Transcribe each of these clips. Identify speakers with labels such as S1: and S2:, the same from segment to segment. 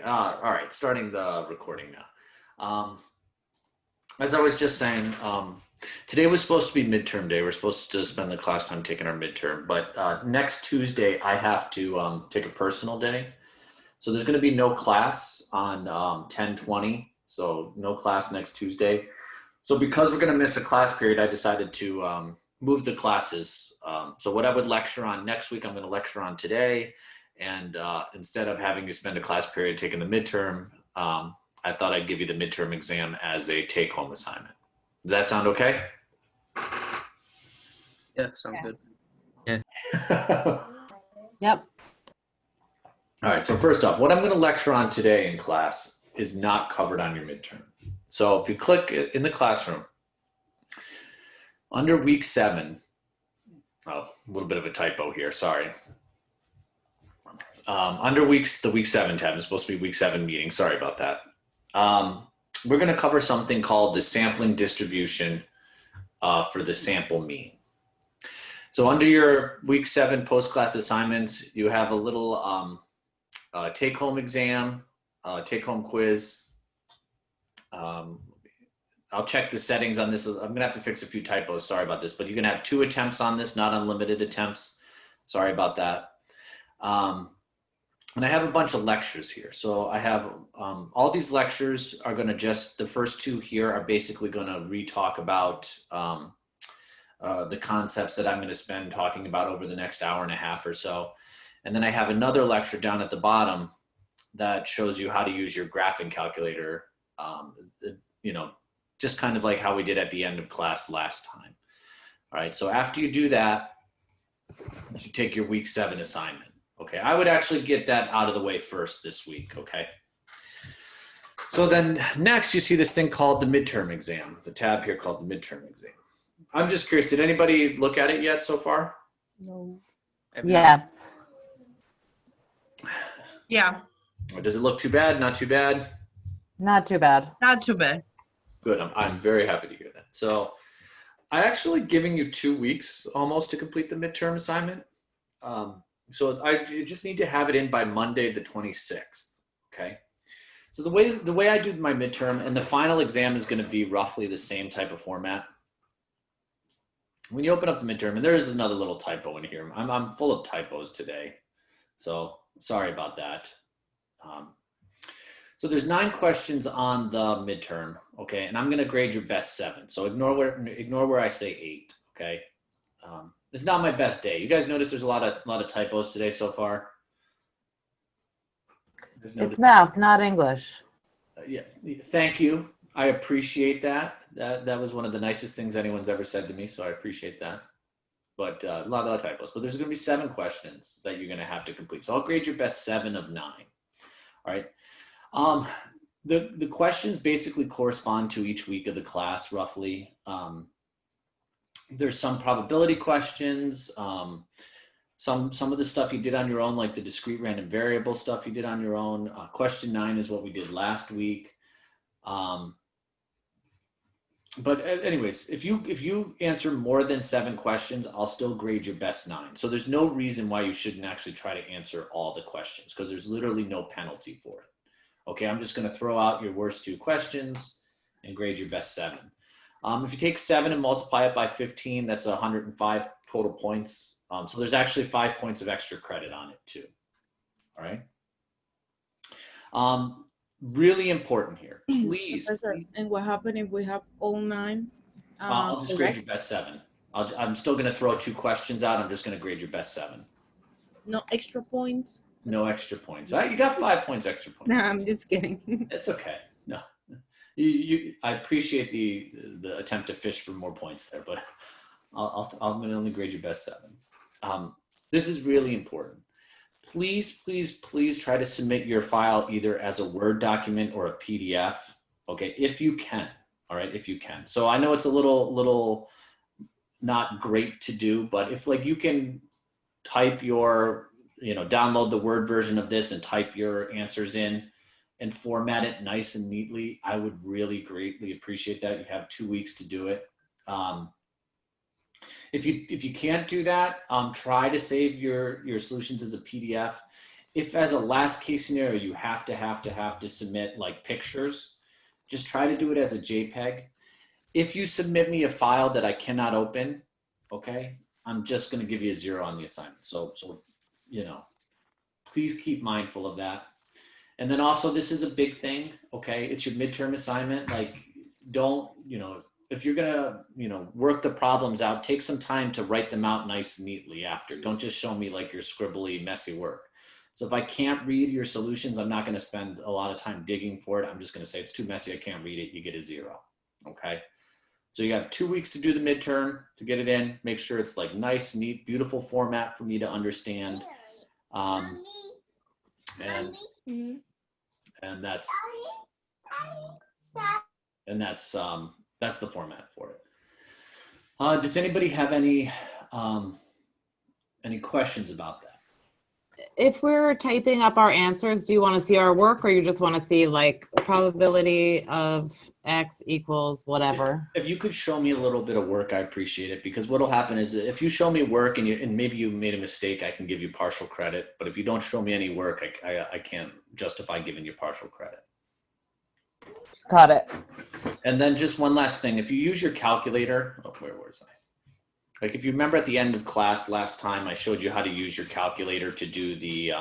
S1: All right, starting the recording now. As I was just saying, today was supposed to be midterm day. We're supposed to spend the class time taking our midterm, but next Tuesday I have to take a personal day. So there's going to be no class on 10/20, so no class next Tuesday. So because we're going to miss a class period, I decided to move the classes. So what I would lecture on next week, I'm going to lecture on today. And instead of having to spend a class period taking the midterm, I thought I'd give you the midterm exam as a take-home assignment. Does that sound okay?
S2: Yeah, sounds good.
S1: Yeah.
S3: Yep.
S1: All right, so first off, what I'm going to lecture on today in class is not covered on your midterm. So if you click in the classroom, under week 7, oh, a little bit of a typo here, sorry. Under the week 7 tab is supposed to be week 7 meeting. Sorry about that. We're going to cover something called the sampling distribution for the sample mean. So under your week 7 post-class assignments, you have a little take-home exam, take-home quiz. I'll check the settings on this. I'm going to have to fix a few typos. Sorry about this, but you can have 2 attempts on this, not unlimited attempts. Sorry about that. And I have a bunch of lectures here. So I have all these lectures are going to the first 2 here are basically going to re-talk about the concepts that I'm going to spend talking about over the next hour and a half or so. And then I have another lecture down at the bottom that shows you how to use your graphing calculator, just kind of like how we did at the end of class last time. All right, so after you do that, you take your week 7 assignment. Okay, I would actually get that out of the way first this week, okay? So then next you see this thing called the midterm exam, the tab here called the midterm exam. I'm just curious, did anybody look at it yet so far?
S3: No. Yes.
S4: Yeah.
S1: Does it look too bad, not too bad?
S3: Not too bad.
S4: Not too bad.
S1: Good, I'm very happy to hear that. So I actually giving you 2 weeks almost to complete the midterm assignment. So you just need to have it in by Monday, the 26th, okay? So the way I do my midterm, and the final exam is gonna be roughly the same type of format. When you open up the midterm, and there is another little typo in here. I'm full of typos today, so sorry about that. So there's 9 questions on the midterm, okay? And I'm gonna grade your best 7. So ignore where I say 8, okay? It's not my best day. You guys notice there's a lot of typos today so far?
S3: It's math, not English.
S1: Yeah, thank you. I appreciate that. That was one of the nicest things anyone's ever said to me, so I appreciate that. But a lot of typos. But there's going to be 7 questions that you're going to have to complete. So I'll grade your best 7 of 9. All right. The questions basically correspond to each week of the class, roughly. There's some probability questions. Some of the stuff you did on your own, like the discrete random variable stuff you did on your own. Question 9 is what we did last week. But anyways, if you answer more than 7 questions, I'll still grade your best 9. So there's no reason why you shouldn't actually try to answer all the questions, because there's literally no penalty for it. Okay, I'm just going to throw out your worst 2 questions and grade your best 7. If you take 7 and multiply it by 15, that's 105 total points. So there's actually 5 points of extra credit on it too. All right. Really important here, please.
S5: Professor, and what happens if we have all 9?
S1: I'll just grade your best 7. I'm still going to throw 2 questions out. I'm just going to grade your best 7.
S5: No extra points?
S1: No extra points. You got 5 points extra points.
S5: No, I'm just kidding.
S1: It's okay. No, I appreciate the attempt to fish for more points there, but I'm going to only grade your best 7. This is really important. Please, please, please try to submit your file either as a Word document or a PDF. Okay, if you can. All right, if you can. So I know it's a little not great to do, but if like you can type your, download the Word version of this and type your answers in and format it nice and neatly, I would really greatly appreciate that. You have 2 weeks to do it. If you can't do that, try to save your solutions as a PDF. if as a last case scenario, you have to submit like pictures, just try to do it as a JPEG. If you submit me a file that I cannot open, okay, I'm just going to give you a 0 on the assignment. So, you know, please keep mindful of that. And then also, this is a big thing, okay? It's your midterm assignment. Like, don't, you know, if you're gonna, you know, work the problems out, take some time to write them out nice and neatly after. Don't just show me like your scribbly, messy work. So if I can't read your solutions, I'm not gonna spend a lot of time digging for it. I'm just gonna say it's too messy, I can't read it, you get a 0, okay? So you have 2 weeks to do the midterm, to get it in, make sure it's like nice, neat, beautiful format for me to understand. And that's the format for it. Does anybody have any questions about that?
S3: If we're typing up our answers, do you want to see our work, or you just want to see like the probability of X equals whatever?
S1: If you could show me a little bit of work, I appreciate it, because what'll happen is if you show me work and maybe you made a mistake, I can give you partial credit. But if you don't show me any work, I can't justify giving you partial credit.
S3: Got it.
S1: And then just one last thing, if you use your calculator, where was I? Like if you remember at the end of class last time, I showed you how to use your calculator to do the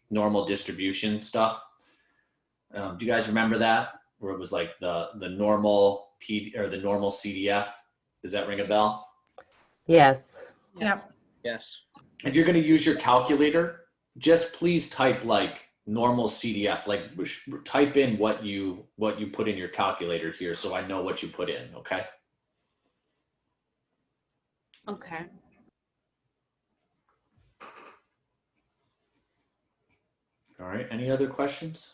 S1: normal distribution stuff. Do you guys remember that? Where it was like the normal the normal CDF? Does that ring a bell?
S3: Yes.
S2: Yep.
S4: Yes.
S1: If you're going to use your calculator, just please type like normal CDF, like type in what you put in your calculator here, so I know what you put in. Okay.
S5: Okay.
S1: All right. Any other questions?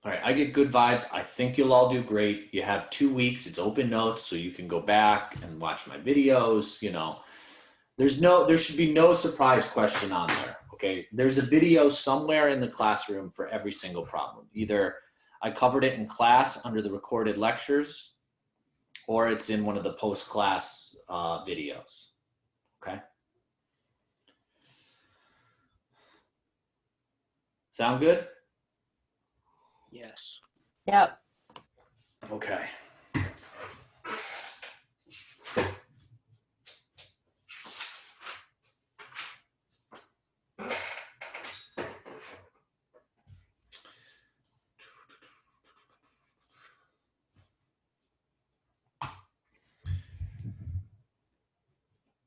S1: All right. I get good vibes. I think you'll all do great. You have 2 weeks. It's open notes, so you can go back and watch my videos. You know, there should be no surprise question on there. Okay. There's a video somewhere in the classroom for every single problem. Either I covered it in class under the recorded lectures, or it's in one of the post-class videos. Okay. Sound good?
S4: Yes.
S3: Yep.
S1: Okay.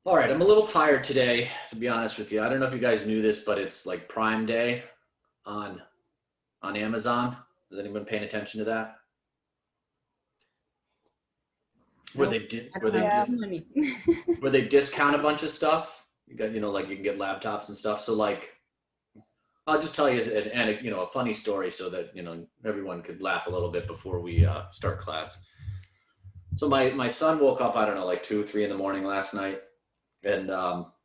S1: All right, I'm a little tired today, to be honest with you. I don't know if you guys knew this, but it's like Prime Day on Amazon. Is anyone paying attention to that? Where they discount a bunch of stuff. You got, you know, like you can get laptops and stuff. So like, I'll just tell you a funny story so that, you know, everyone could laugh a little bit before we start class. So my son woke up, I don't know, like 2 or 3 in the morning last night. And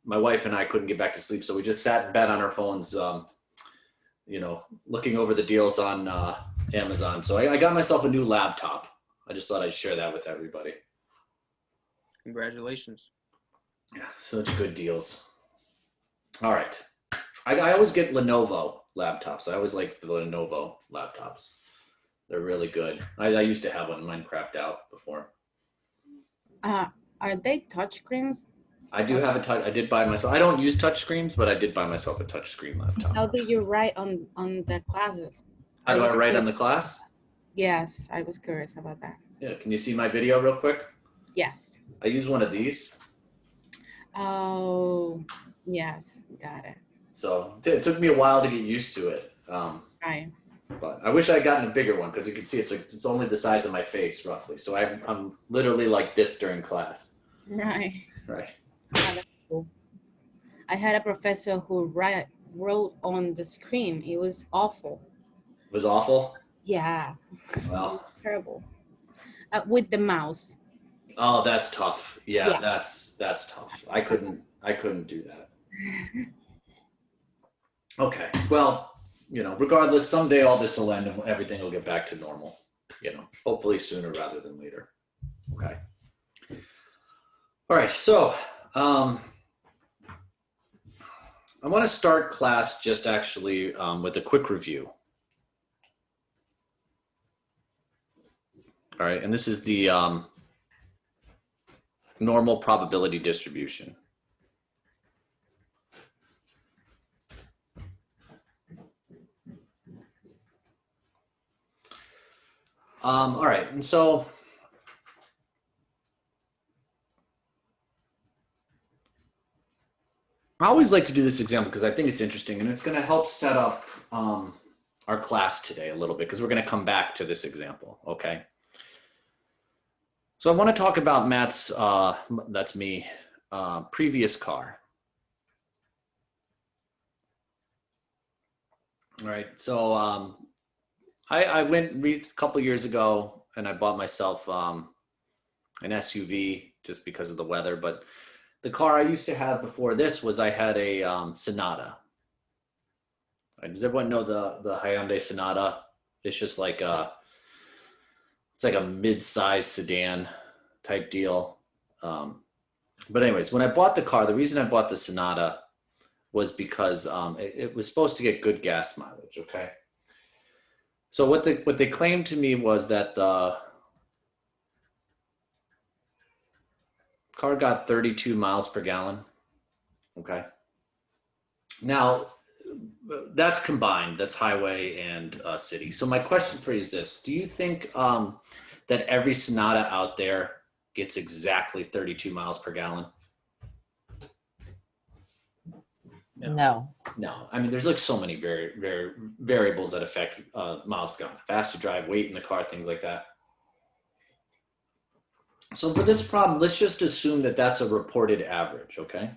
S1: my wife and I couldn't get back to sleep. So we just sat in bed on our phones, you know, looking over the deals on Amazon. So I got myself a new laptop. I just thought I'd share that with everybody.
S4: Congratulations.
S1: Yeah, such good deals. All right. I always get Lenovo laptops. I always like the Lenovo laptops. They're really good. I used to have one. Mine crapped out before.
S5: Are they touchscreens?
S1: I do have a touch. I did buy myself. I don't use touch screens, but I did buy myself a touch screen laptop.
S5: How do you write on the classes?
S1: How do I write on the class?
S5: Yes, I was curious about that.
S1: Yeah. Can you see my video real quick?
S5: Yes.
S1: I use one of these.
S5: Oh, yes, got it.
S1: So it took me a while to get used to it.
S5: Right.
S1: But I wish I had gotten a bigger one, because you can see it's only the size of my face roughly. So I'm literally like this during class.
S5: Right.
S1: Right.
S5: Yeah, that's cool. I had a professor who wrote on the screen. It was awful.
S1: It was awful.
S5: Yeah.
S1: Well.
S5: Terrible. With the mouse.
S1: Oh, that's tough. Yeah,
S5: Yeah.
S1: that's tough. I couldn't do that. Okay. Well, you know, regardless, someday all this will end and everything will get back to normal. You know, hopefully sooner rather than later. Okay. All right. So I want to start class just actually with a quick review. All right, and this is the normal probability distribution. All right, and so I always like to do this example because I think it's interesting and it's going to help set up our class today a little bit because we're going to come back to this example, okay? So I want to talk about Matt's, that's me, previous car. All right, so I went a couple years ago and I bought myself an SUV just because of the weather, but the car I used to have before this was I had a Sonata. Right, does everyone know the Hyundai Sonata? It's just like it's like a mid-size sedan type deal. But anyways, when I bought the car, the reason I bought the Sonata was because it was supposed to get good gas mileage, okay? So what they claimed to me was that the car got 32 miles per gallon, okay? Now, that's combined, that's highway and city. So my question for you is this: do you think that every Sonata out there gets exactly 32 miles per gallon?
S3: No.
S1: No, I mean, there's like so many variables that affect miles per gallon. Fast you drive, weight in the car, things like that. So for this problem, let's just assume that that's a reported average, okay?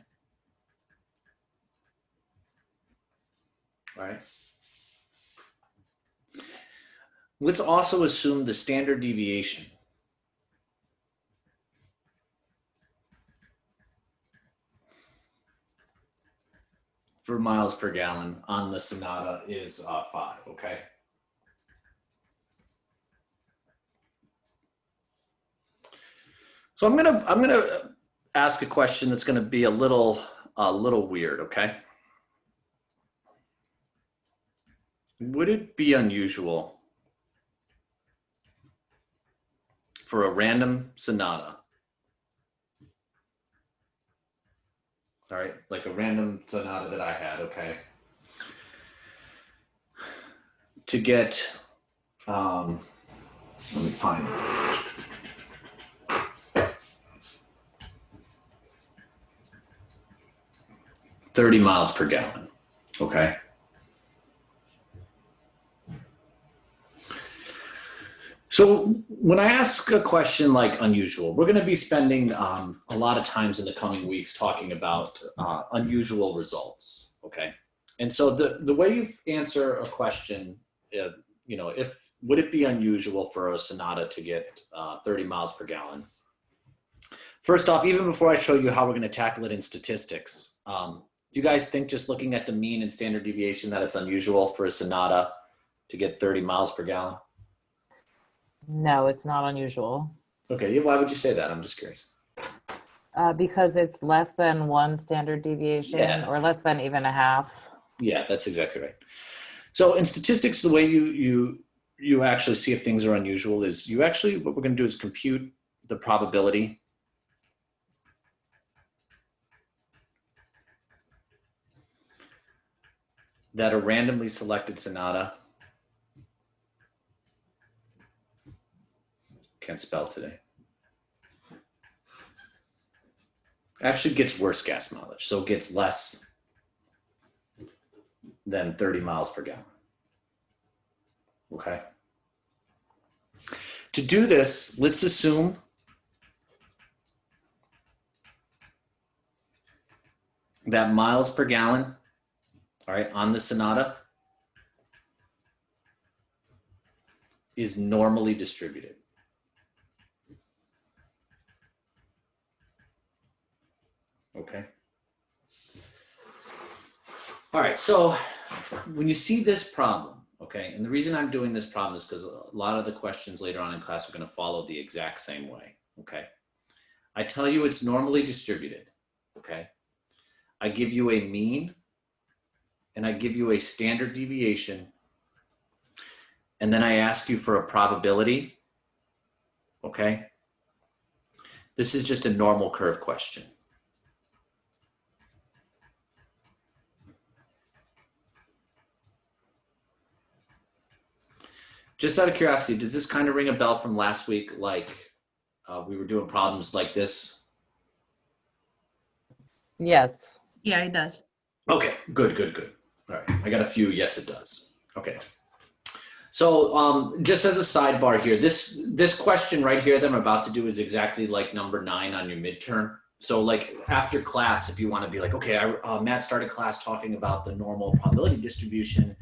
S1: All right. Let's also assume the standard deviation. For miles per gallon on the Sonata is 5, okay? So I'm gonna ask a question that's gonna be a little weird, okay? Would it be unusual for a random Sonata, all right, like a random Sonata that I had, okay, to get, let me find it. 30 miles per gallon, okay? So when I ask a question like unusual, we're going to be spending a lot of times in the coming weeks talking about unusual results, okay? And so the way you answer a question, you know, would it be unusual for a Sonata to get 30 miles per gallon? First off, even before I show you how we're going to tackle it in statistics, do you guys think just looking at the mean and standard deviation that it's unusual for a Sonata to get 30 miles per gallon?
S3: No, it's not unusual.
S1: Okay, why would you say that? I'm just curious.
S3: Because it's less than one standard deviation,
S1: Yeah.
S3: or less than even a half.
S1: Yeah, that's exactly right. So in statistics, the way you actually see if things are unusual is what we're going to do is compute the probability that a randomly selected Sonata, can't spell today, actually gets worse gas mileage. So it gets less than 30 miles per gallon. Okay. To do this, let's assume that miles per gallon, all right, on the Sonata is normally distributed. Okay. All right, so when you see this problem, okay, and the reason I'm doing this problem is because a lot of the questions later on in class are going to follow the exact same way, okay? I tell you it's normally distributed. okay? I give you a mean, and I give you a standard deviation, and then I ask you for a probability, okay? This is just a normal curve question. Just out of curiosity, does this kind of ring a bell from last week? Like we were doing problems like this?
S3: Yes.
S2: Yeah, it does.
S1: Okay, good, good, good. All right, I got a few. Yes, it does. Okay. So just as a sidebar here, this question right here that I'm about to do is exactly like number 9 on your midterm. So like after class, if you want to be like, okay, Matt started class talking about the normal probability distribution.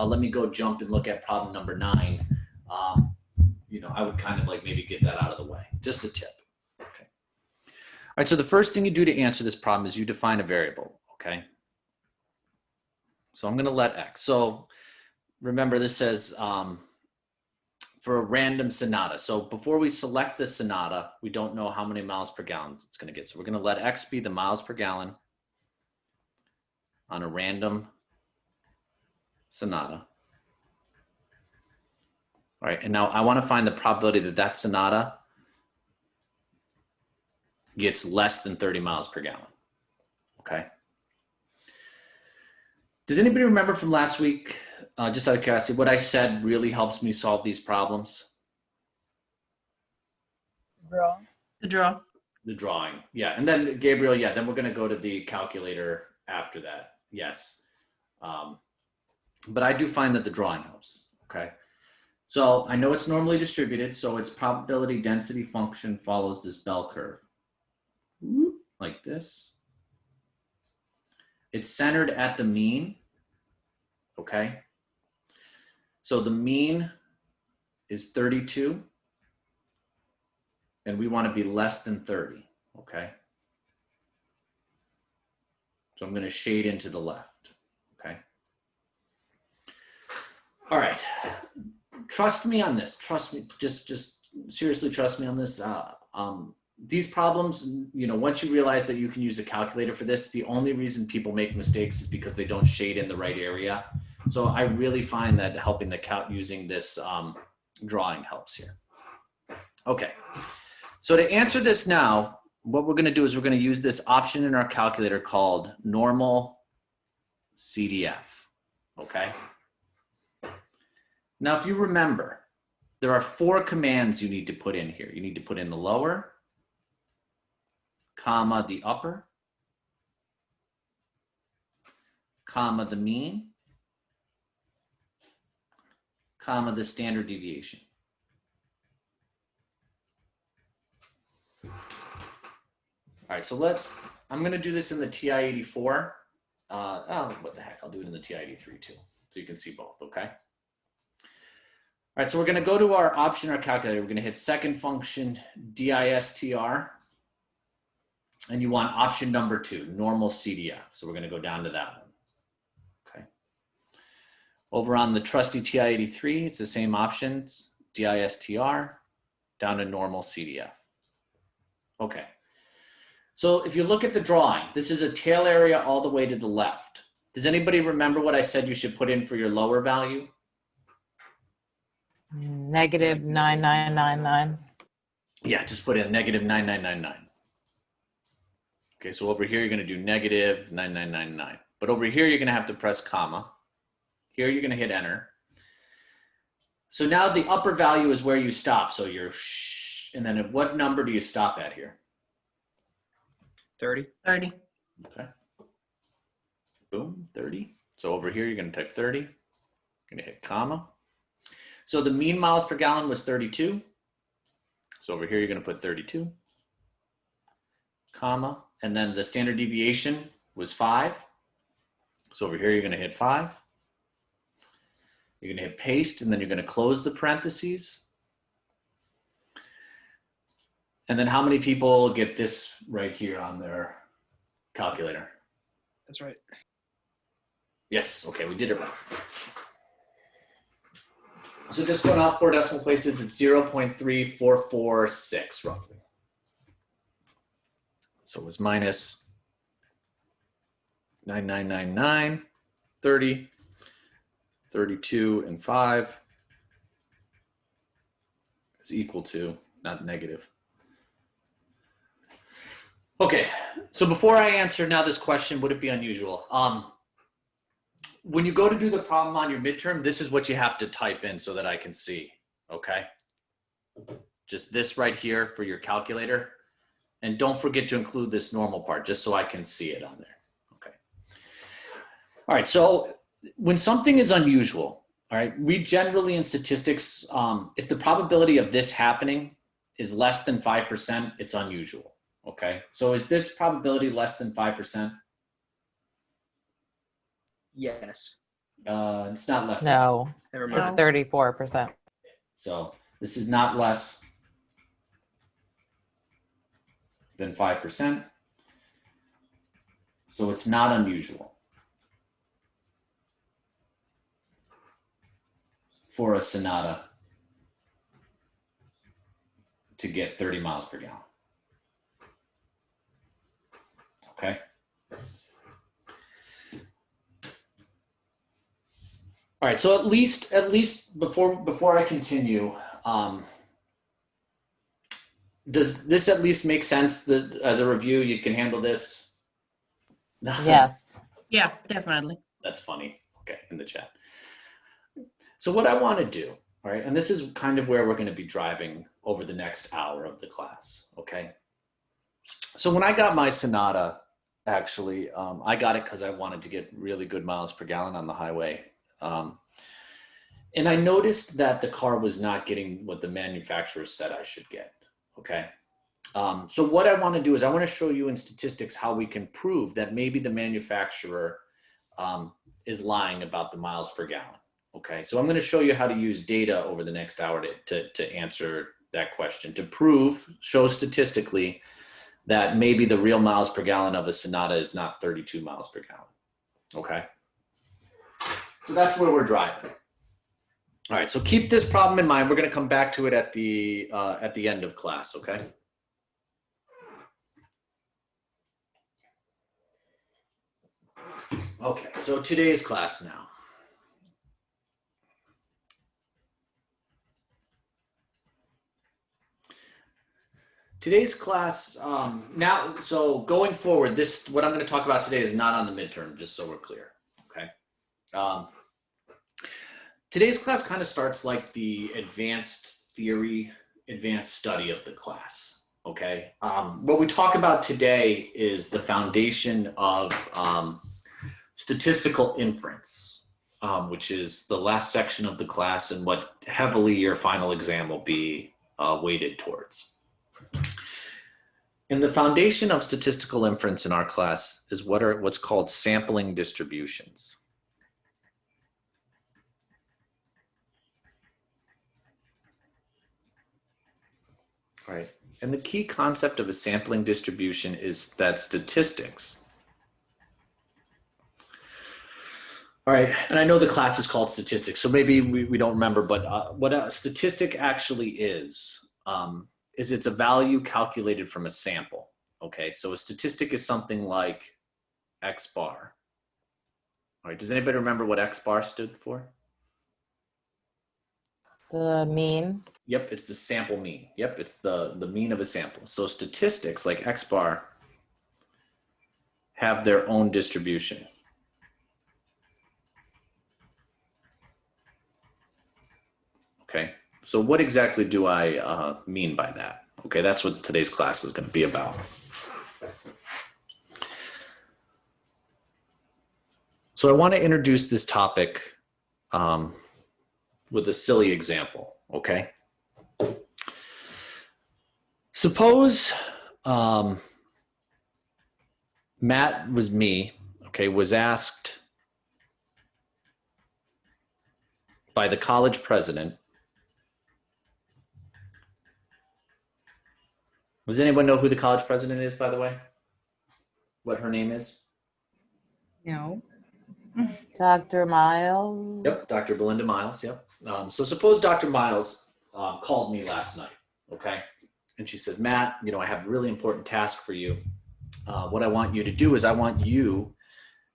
S1: Let me go jump and look at problem number 9. You know, I would kind of like maybe get that out of the way. Just a tip. Okay. All right, so the first thing you do to answer this problem is you define a variable, okay? So I'm going to let X. So remember, this says for a random sonata. So before we select the sonata, we don't know how many miles per gallon it's going to get. So we're going to let X be the miles per gallon on a random sonata. All right, and now I want to find the probability that that sonata gets less than 30 miles per gallon, okay? Does anybody remember from last week, just out of curiosity, what I said really helps me solve these problems?
S4: Draw.
S2: The draw.
S1: The drawing, yeah. And then Gabriel, yeah, then we're gonna go to the calculator after that, yes. But I do find that the drawing helps, okay? So I know it's normally distributed, so its probability density function follows this bell curve, like this. It's centered at the mean, okay? So the mean is 32, and we want to be less than 30, okay? So I'm going to shade into the left, okay? All right, trust me on this. Trust me, just seriously trust me on this. These problems, you know, once you realize that you can use a calculator for this, the only reason people make mistakes is because they don't shade in the right area. So I really find that helping the count using this drawing helps here. Okay, so to answer this now, what we're gonna do is we're gonna use this option in our calculator called normal CDF, okay? Now, if you remember, there are 4 commands you need to put in here. You need to put in the lower, comma, the upper, comma, the mean, comma, the standard deviation. All right, so I'm gonna do this in the TI-84. Oh, what the heck, I'll do it in the TI-83 too, so you can see both, okay? All right, so we're gonna go to our option, our calculator. We're gonna hit second function, DISTR. And you want option number 2, normal CDF. So we're going to go down to that one. Okay. Over on the trusty TI-83, it's the same options, DISTR, down to normal CDF. Okay. So if you look at the drawing, this is a tail area all the way to the left. Does anybody remember what I said you should put in for your lower value?
S3: Negative 9999.
S1: Yeah, just put in negative 9999. Okay, so over here, you're gonna do negative 9999. But over here, you're gonna have to press comma. Here, you're gonna hit enter. So now the upper value is where you stop. So you're and then at what number do you stop at here?
S4: 30.
S2: 30.
S1: Okay. Boom, 30. So over here, you're gonna type 30. You're gonna hit comma. So the mean miles per gallon was 32. So over here, you're gonna put 32, comma. And then the standard deviation was 5. So over here, you're going to hit 5. You're going to hit paste, and then you're going to close the parentheses. And then how many people get this right here on their calculator?
S4: That's right.
S1: Yes, okay, we did it right. So just going off 4 decimal places, it's 0.3446 roughly. So it was minus 9, 30, 32, and 5 is equal to, not negative. Okay, so before I answer now this question, would it be unusual? When you go to do the problem on your midterm, this is what you have to type in so that I can see, okay? Just this right here for your calculator. And don't forget to include this normal part just so I can see it on there, okay? All right, so when something is unusual, all right, we generally in statistics, if the probability of this happening is less than 5%, it's unusual, okay? So is this probability less than 5%?
S4: Yes.
S1: It's not less
S3: No,
S4: Never
S3: it's
S4: mind.
S3: 34%.
S1: So this is not less than 5%. So it's not unusual for a Sonata to get 30 miles per gallon. Okay. All right, so at least before I continue, does this at least make sense that as a review you can handle this?
S3: Yes.
S2: Yeah, definitely.
S1: That's funny. Okay, in the chat. So what I want to do, all right, and this is kind of where we're going to be driving over the next hour of the class, okay? So when I got my Sonata, actually, I got it because I wanted to get really good miles per gallon on the highway. And I noticed that the car was not getting what the manufacturer said I should get, okay? So what I want to do is I want to show you in statistics how we can prove that maybe the manufacturer is lying about the miles per gallon, okay? So I'm going to show you how to use data over the next hour to answer that question, to prove, show statistically that maybe the real miles per gallon of a Sonata is not 32 miles per gallon, okay? So that's where we're driving. All right, so keep this problem in mind. We're going to come back to it at the end of class, okay? Okay, so today's class now. Today's class, now, so going forward, what I'm going to talk about today is not on the midterm, just so we're clear, okay? Today's class kind of starts like the advanced theory, advanced study of the class, okay? What we talk about today is the foundation of statistical inference, which is the last section of the class and what heavily your final exam will be weighted towards. And the foundation of statistical inference in our class is what's called sampling distributions. All right, and the key concept of a sampling distribution is that statistics. All right, and I know the class is called statistics, so maybe we don't remember, but what a statistic actually is it's a value calculated from a sample, okay? So a statistic is something like X bar. All right, does anybody remember what X bar stood for?
S3: The mean.
S1: Yep, it's the sample mean. Yep, it's the mean of a sample. So statistics like X bar have their own distribution. Okay, so what exactly do I mean by that? Okay, that's what today's class is going to be about. So I want to introduce this topic with a silly example, okay? Suppose Matt was me, okay, was asked by the college president. Does anyone know who the college president is, by the way? What her name is?
S5: No.
S3: Dr. Miles?
S1: Yep, Dr. Belinda Miles, yep. So suppose Dr. Miles called me last night, okay? And she says, Matt, I have a really important task for you. What I want you to do is I want you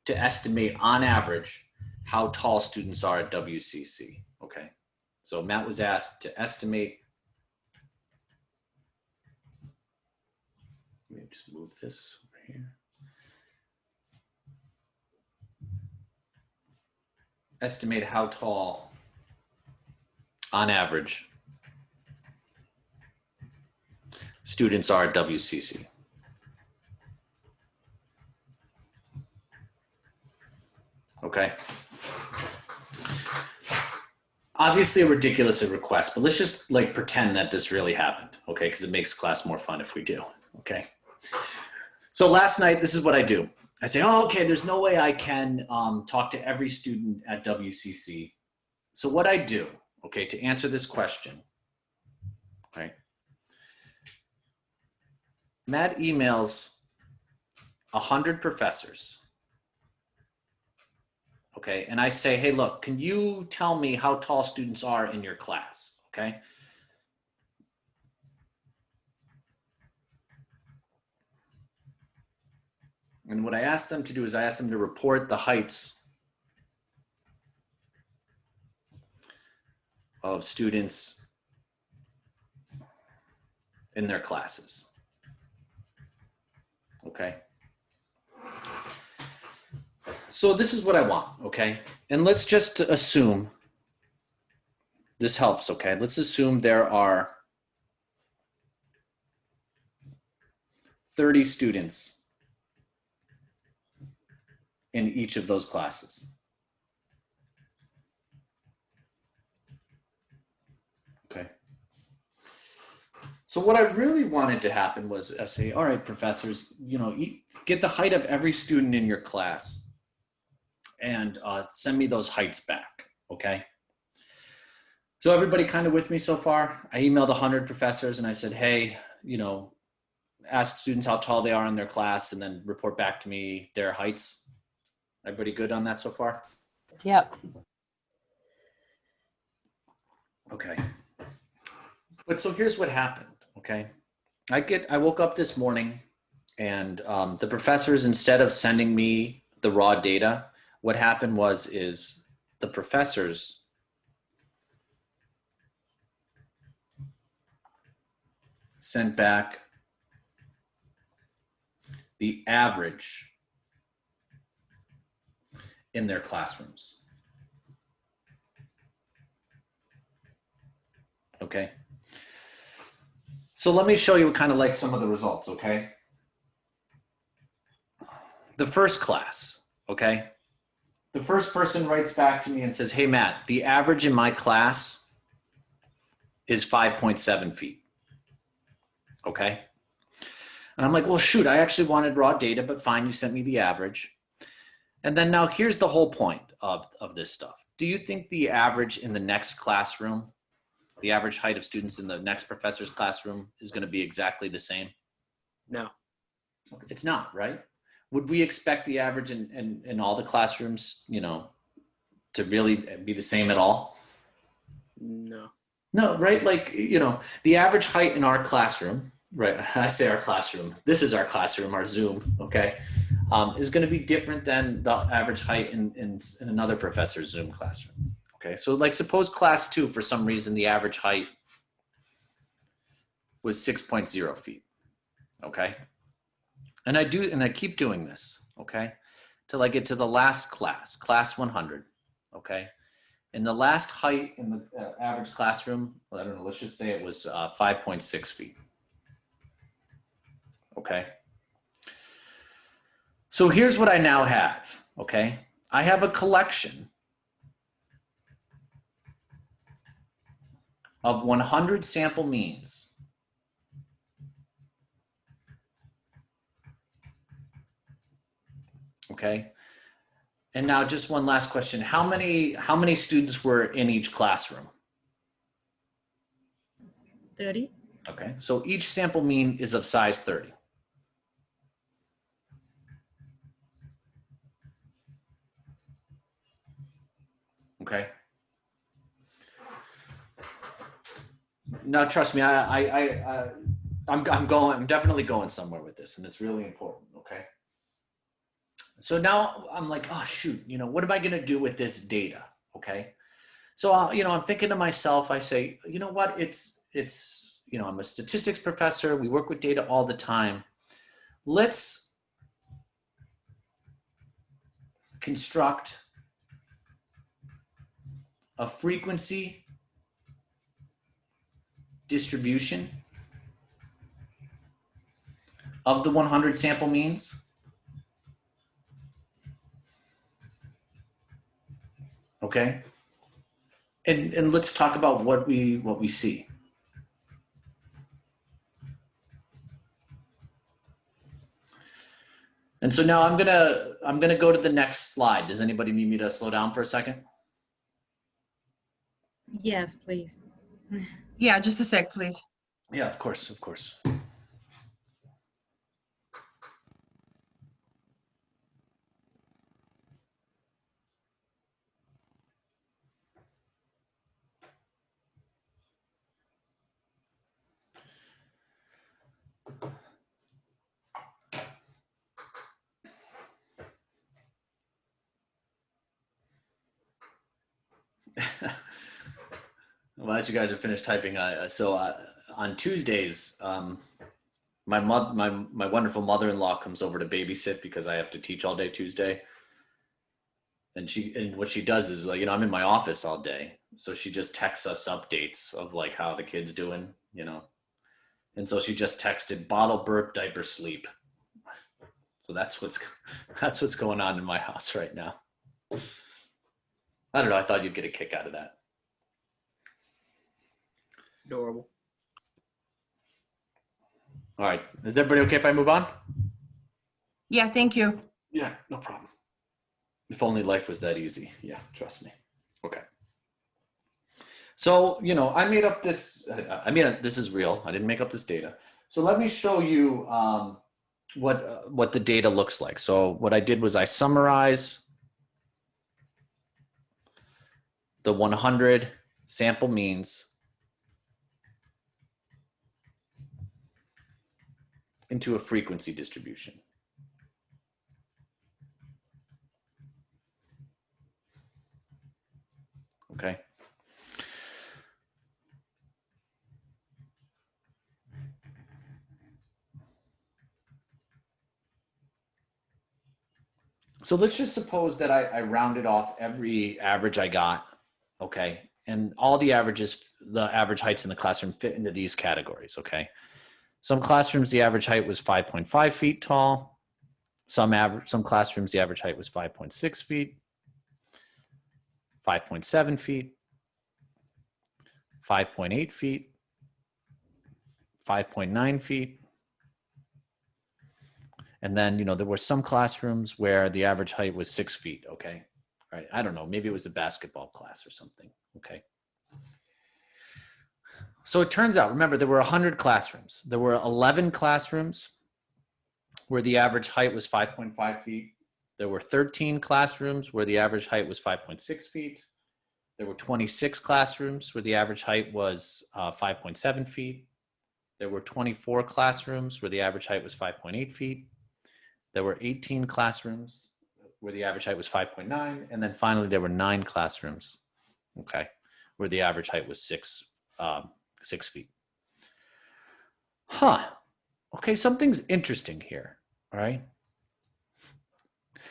S1: to estimate on average how tall students are at WCC, okay? So Matt was asked to estimate, let me just move this over here. Estimate how tall on average students are at WCC. Okay. Obviously a ridiculous request, but let's just like pretend that this really happened, okay? Because it makes class more fun if we do, okay? So last night, this is what I do. I say, oh, okay, there's no way I can talk to every student at WCC. So what I do, okay, to answer this question, right? Matt emails 100 professors. Okay, and I say, hey, look, can you tell me how tall students are in your class, okay? And what I ask them to do is I ask them to report the heights of students in their classes, okay? So this is what I want, okay? And let's just assume, this helps, okay? Let's assume there are 30 students in each of those classes. Okay. So what I really wanted to happen was I say, all right, professors, you know, get the height of every student in your class and send me those heights back, okay? So everybody kind of with me so far? I emailed 100 professors and I said, hey, you know, ask students how tall they are in their class and then report back to me their heights. Everybody good on that so far?
S3: Yep.
S1: Okay. But so here's what happened, okay? I woke up this morning and the professors, instead of sending me the raw data, what happened is the professors sent back the average in their classrooms. Okay. So let me show you kind of like some of the results, okay? The first class, okay? The first person writes back to me and says, hey, Matt, the average in my class is 5.7 feet, okay? And I'm like, well, shoot, I actually wanted raw data, but fine, you sent me the average. And then now here's the whole point of this stuff. Do you think the average in the next classroom, the average height of students in the next professor's classroom is going to be exactly the same?
S4: No.
S1: It's not, right? Would we expect the average in all the classrooms, you know, to really be the same at all?
S4: No.
S1: No, right? Like, you know, the average height in our classroom, right? I say our classroom, this is our classroom, our Zoom, okay, is going to be different than the average height in another professor's Zoom classroom. Okay, so like suppose class 2, for some reason, the average height was 6.0 feet, okay? And I keep doing this, okay? Till I get to the last class, class 100, okay? And the last height in the average classroom, I don't know, let's just say it was 5.6 feet, okay? So here's what I now have, okay? I have a collection of 100 sample means. Okay. And now just one last question. How many students were in each classroom?
S5: 30.
S1: Okay. So each sample mean is of size 30. Okay. Now, trust me, I'm definitely going somewhere with this, and it's really important. Okay. So now I'm like, oh shoot, what am I going to do with this data? Okay. So, I'm thinking to myself, I say, you know what, I'm a statistics professor. We work with data all the time. Let's construct a frequency distribution of the 100 sample means. Okay. And let's talk about what we see. And so now I'm gonna go to the next slide. Does anybody need me to slow down for a second?
S5: Yes, please.
S2: Yeah, just a sec, please.
S1: Yeah, of course, of course. Well, as you guys are finished typing, on Tuesdays, my wonderful mother-in-law comes over to babysit because I have to teach all day Tuesday. And what she does is, like, I'm in my office all day, so she just texts us updates of like how the kid's doing, And so she just texted bottle, burp, diaper, sleep. So that's what's going on in my house right now. I don't know. I thought you'd get a kick out of that.
S4: It's adorable.
S1: All right. Is everybody okay if I move on?
S2: Yeah, thank you.
S1: Yeah, no problem. If only life was that easy. Yeah, trust me. Okay. So, I made up this, this is real. I didn't make up this data. So let me show you what the data looks like. So what I did was I summarize the 100 sample means into a frequency distribution. Okay. So let's just suppose that I rounded off every average I got, okay? And all the averages, the average heights in the classroom fit into these categories, okay? Some classrooms, the average height was 5.5 feet tall. Some classrooms, the average height was 5.6 feet, 5.7 feet, 5.8 feet, 5.9 feet. And then, there were some classrooms where the average height was 6 feet, okay? All right, I don't know, maybe it was a basketball class or something, okay? So it turns out, remember, there were 100 classrooms. There were 11 classrooms where the average height was 5.5 feet. There were 13 classrooms where the average height was 5.6 feet. There were 26 classrooms where the average height was 5.7 feet. There were 24 classrooms where the average height was 5.8 feet. There were 18 classrooms where the average height was 5.9. And then finally, there were 9 classrooms, okay, where the average height was 6 feet. Huh. Okay, something's interesting here, all right?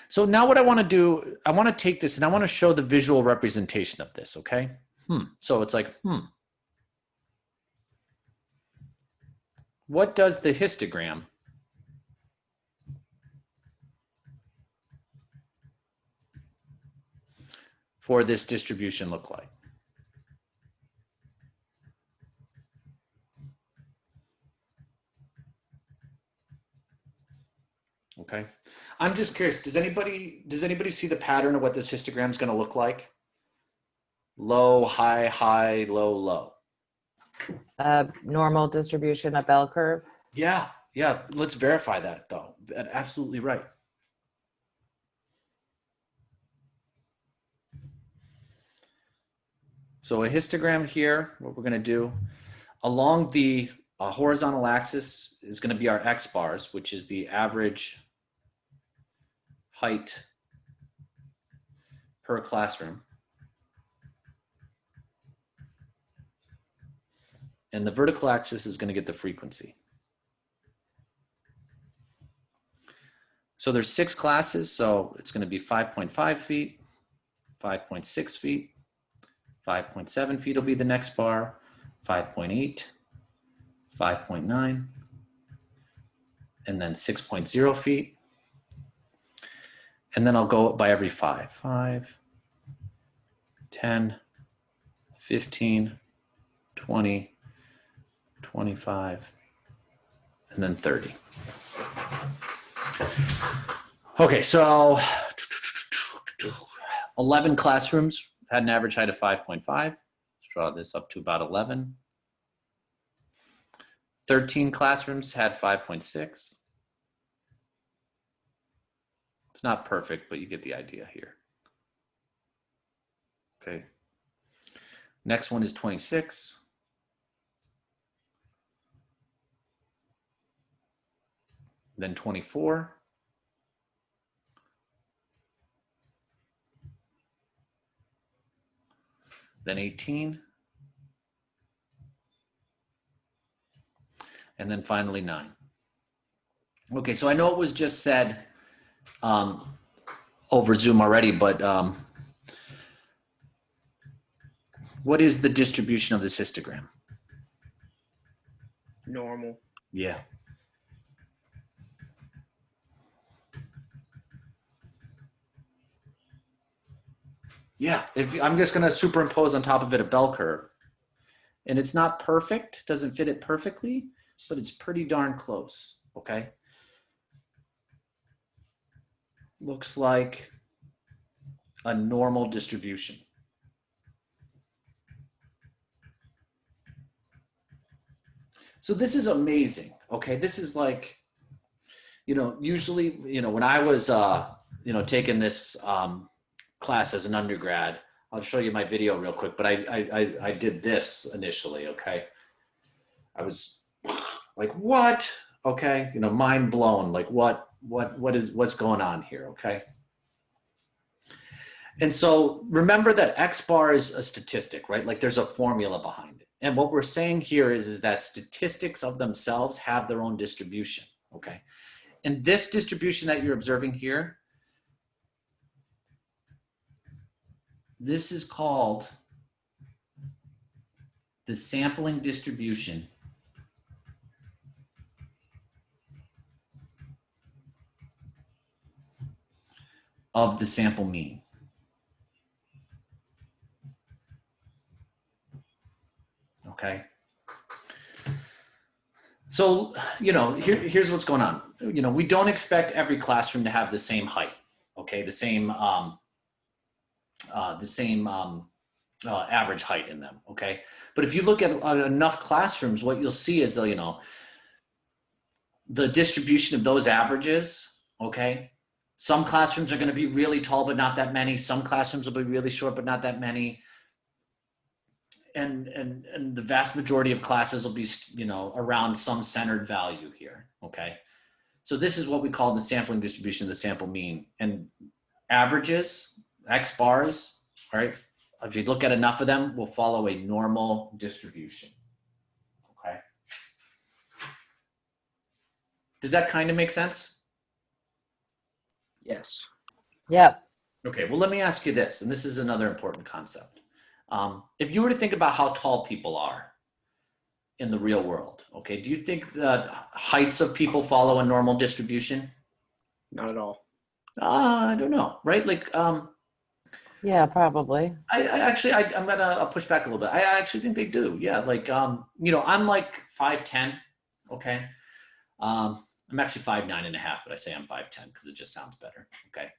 S1: So now what I want to do, I want to take this and I want to show the visual representation of this, okay? So it's like, what does the histogram for this distribution look like? Okay. I'm just curious, does anybody see the pattern of what this histogram is going to look like? Low, high, high, low, low.
S3: Normal distribution, a bell curve.
S1: Yeah. Let's verify that though. Absolutely right. So a histogram here, what we're going to do, along the horizontal axis is going to be our X bars, which is the average height per classroom. And the vertical axis is going to get the frequency. So there's 6 classes, so it's going to be 5.5 feet, 5.6 feet, 5.7 feet will be the next bar, 5.8, 5.9, and then 6.0 feet. And then I'll go by every 5. 5, 10, 15, 20, 25, and then 30. Okay, so 11 classrooms had an average height of 5.5. Let's draw this up to about 11. 13 classrooms had 5.6. It's not perfect, but you get the idea here. Okay. Next one is 26. Then 24. Then 18. And then finally 9. Okay, so I know it was just said over Zoom already, but what is the distribution of this histogram?
S4: Normal.
S1: Yeah. Yeah, if I'm just going to superimpose on top of it a bell curve. And it's not perfect, doesn't fit it perfectly, but it's pretty darn close, okay? Looks like a normal distribution. So this is amazing, okay? This is like, you know, usually, you know, when I was, you know, taking this class as an undergrad, I'll show you my video real quick, but I did this initially, okay? I was like, what? Okay, you know, mind blown, like what's going on here, okay? And so remember that X bar is a statistic, right? Like there's a formula behind it. And what we're saying here is that statistics of themselves have their own distribution, okay? And this distribution that you're observing here, this is called the sampling distribution of the sample mean. Okay. So, you know, here's what's going on. You know, we don't expect every classroom to have the same height, okay? The same average height in them, okay? But if you look at enough classrooms, what you'll see is, you know, the distribution of those averages, okay? Some classrooms are going to be really tall, but not that many. Some classrooms will be really short, but not that many. And the vast majority of classes will be, you know, around some centered value here, okay? So this is what we call the sampling distribution, the sample mean. And averages, X bars, all right? If you look at enough of them, will follow a normal distribution, okay? Does that kind of make sense?
S4: Yes.
S3: Yep.
S1: Okay, well, let me ask you this, and this is another important concept. If you were to think about how tall people are in the real world, okay, do you think the heights of people follow a normal distribution?
S4: Not at all.
S1: I don't know, right? Like,
S3: Yeah, probably.
S1: I'm gonna push back a little bit. I actually think they do. Yeah, like, you know, I'm like 5'10", okay? I'm actually 5'9.5", but I say I'm 5'10" because it just sounds better, okay?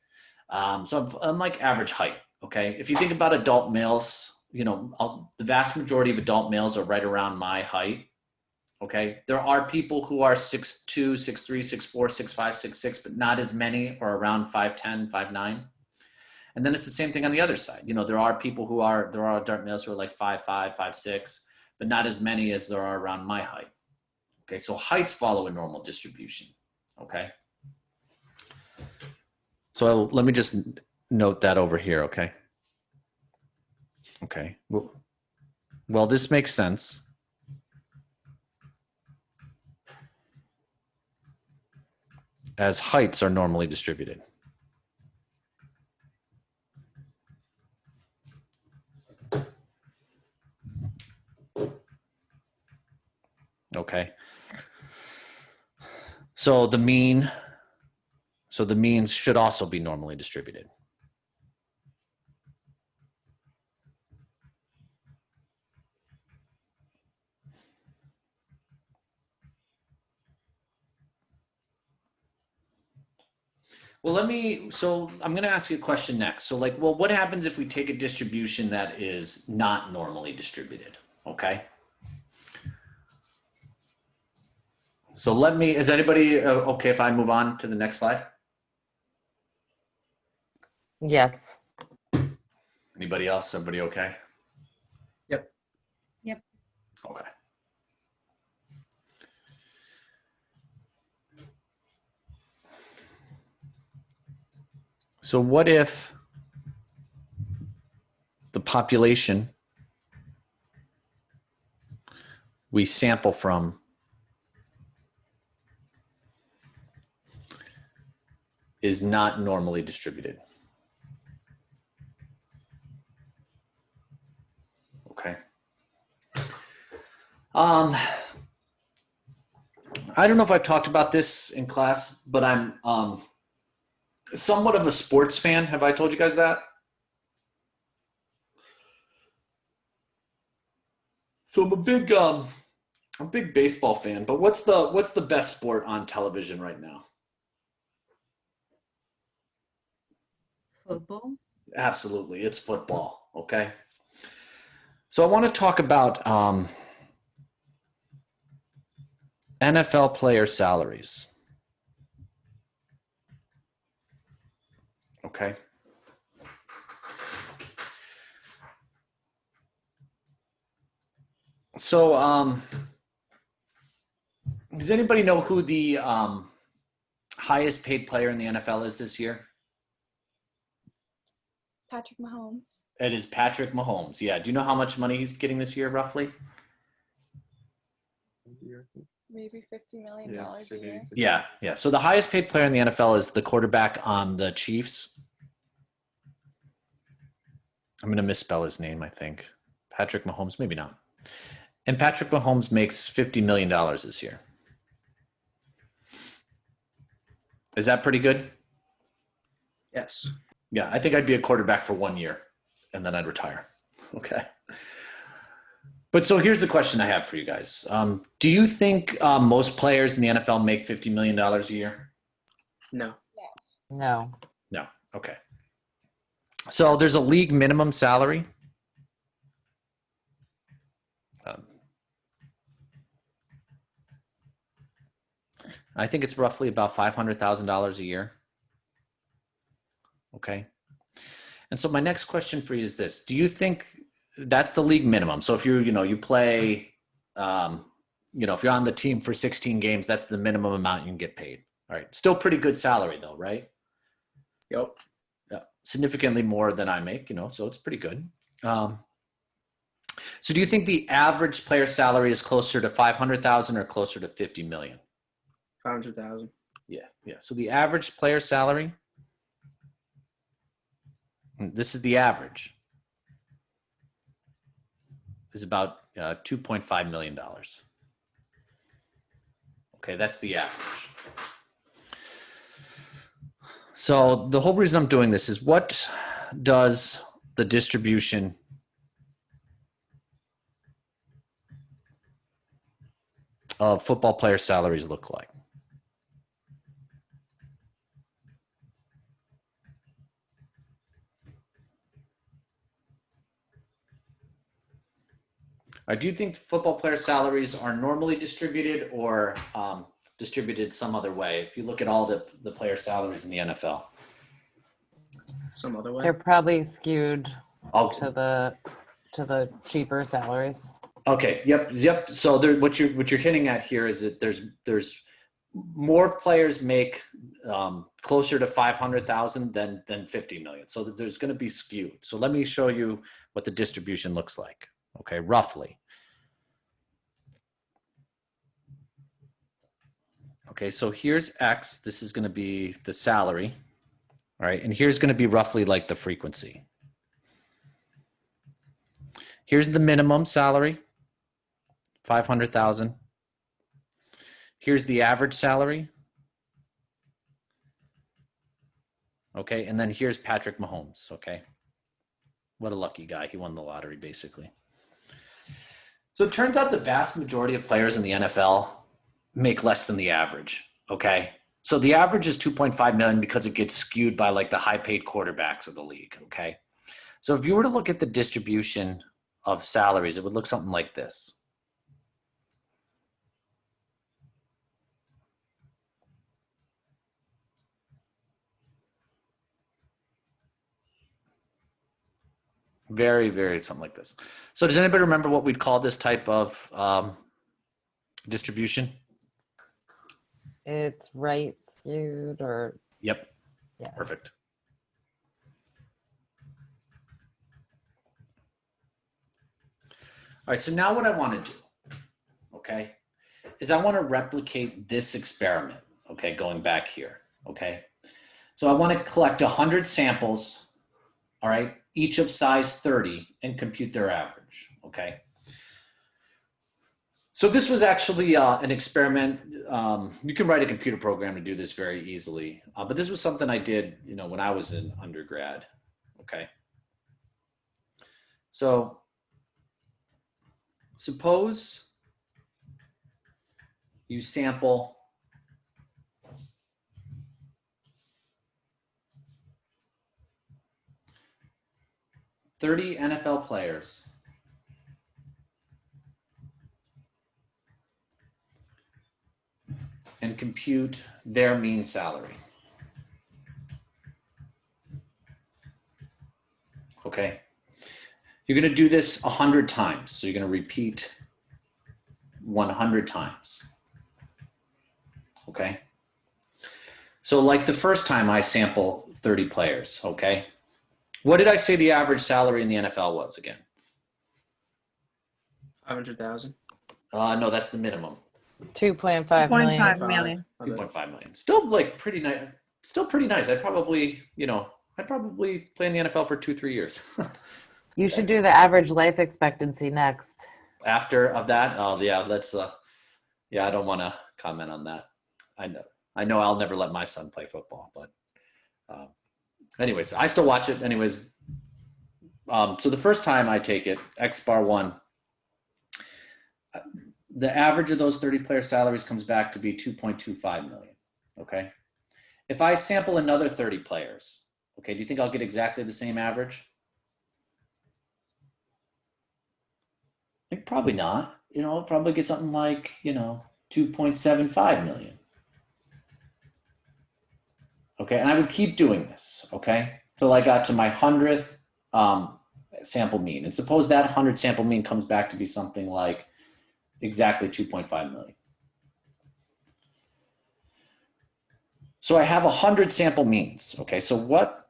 S1: So I'm like average height, okay? If you think about adult males, you know, the vast majority of adult males are right around my height, okay? There are people who are 6'2", 6'3", 6'4", 6'5", 6'6", but not as many are around 5'10", 5'9". And then it's the same thing on the other side. You know, there are adult males who are like 5'5", 5'6", but not as many as there are around my height. Okay, so heights follow a normal distribution, okay? So let me just note that over here, okay? Okay. Well, this makes sense. As heights are normally distributed. Okay. So the means should also be normally distributed. Well, so I'm going to ask you a question next. So like, well, what happens if we take a distribution that is not normally distributed? Okay. So is anybody okay if I move on to the next slide?
S3: Yes.
S1: Anybody else? Everybody okay?
S4: Yep.
S5: Yep.
S1: Okay. So what if the population we sample from is not normally distributed? Okay. I don't know if I've talked about this in class, but I'm somewhat of a sports fan. Have I told you guys that? So I'm a big baseball fan, but what's the best sport on television right now?
S5: Football.
S1: Absolutely, it's football. Okay. So I want to talk about NFL player salaries. Okay. So does anybody know who the highest paid player in the NFL is this year?
S6: Patrick Mahomes.
S1: It is Patrick Mahomes. Yeah. Do you know how much money he's getting this year, roughly?
S6: Maybe $50 million a year.
S1: Yeah. Yeah. So the highest paid player in the NFL is the quarterback on the Chiefs. I'm going to misspell his name, I think. Patrick Mahomes, maybe not. And Patrick Mahomes makes $50 million this year. Is that pretty good?
S4: Yes.
S1: Yeah, I think I'd be a quarterback for 1 year and then I'd retire. Okay. But so here's the question I have for you guys. Do you think most players in the NFL make $50 million a year?
S4: No.
S3: No.
S1: No. Okay. So there's a league minimum salary. I think it's roughly about $500,000 a year. Okay. And so my next question for you is this: do you think that's the league minimum? So if you play, if you're on the team for 16 games, that's the minimum amount you can get paid. All right. Still pretty good salary though, right?
S4: Yep.
S1: Yeah. Significantly more than I make, so it's pretty good. So do you think the average player salary is closer to 500,000 or closer to 50 million?
S4: 500,000.
S1: Yeah. Yeah. So the average player salary, this is the average, is about $2.5 million. Okay, that's the average. So the whole reason I'm doing this is, what does the distribution of football player salaries look like? Do you think football player salaries are normally distributed or distributed some other way? If you look at all the player salaries in the NFL.
S4: Some other way.
S3: They're probably skewed
S1: Oh,
S3: to the cheaper salaries.
S1: okay. Yep. So what you're hitting at here is that there's more players make closer to 500,000 than 50 million. So there's going to be skewed. So let me show you what the distribution looks like. Okay, roughly. Okay, so here's X. This is going to be the salary. All right, and here's going to be roughly like the frequency. Here's the minimum salary, 500,000. Here's the average salary. Okay, and then here's Patrick Mahomes, okay? What a lucky guy. He won the lottery, basically. So it turns out the vast majority of players in the NFL make less than the average, okay? So the average is 2.5 million because it gets skewed by like the high-paid quarterbacks of the league, okay? So if you were to look at the distribution of salaries, it would look something like this. Very, very something like this. So does anybody remember what we'd call this type of distribution?
S3: It's right skewed or
S1: Yep.
S3: yeah.
S1: Perfect. All right, so now what I want to do, okay, is I want to replicate this experiment, okay, going back here, okay? So I want to collect 100 samples, all right, each of size 30 and compute their average, okay? So this was actually an experiment. You can write a computer program to do this very easily, but this was something I did, you know, when I was in undergrad, okay? So suppose you sample 30 NFL players and compute their mean salary. Okay. You're going to do this 100 times. So you're going to repeat 100 times. Okay. So like the first time I sample 30 players. Okay. What did I say the average salary in the NFL was again?
S4: 500,000.
S1: No, that's the minimum.
S3: 2.5 million.
S2: 2.5 million.
S1: 2.5 million. Still like pretty nice. Still pretty nice. I'd probably play in the NFL for 2-3 years.
S3: You should do the average life expectancy next.
S1: After of that, oh yeah, let's. Yeah, I don't want to comment on that. I know. I'll never let my son play football, but anyways, I still watch it. Anyways, so the first time I take it, X bar 1, the average of those 30 player salaries comes back to be 2.25 million. Okay, if I sample another 30 players, okay, do you think I'll get exactly the same average? I think probably not. You know, I'll probably get something like, 2.75 million. Okay, and I would keep doing this, okay, till I got to my 100th sample mean. And suppose that 100 sample mean comes back to be something like exactly 2.5 million. So I have 100 sample means, okay, so what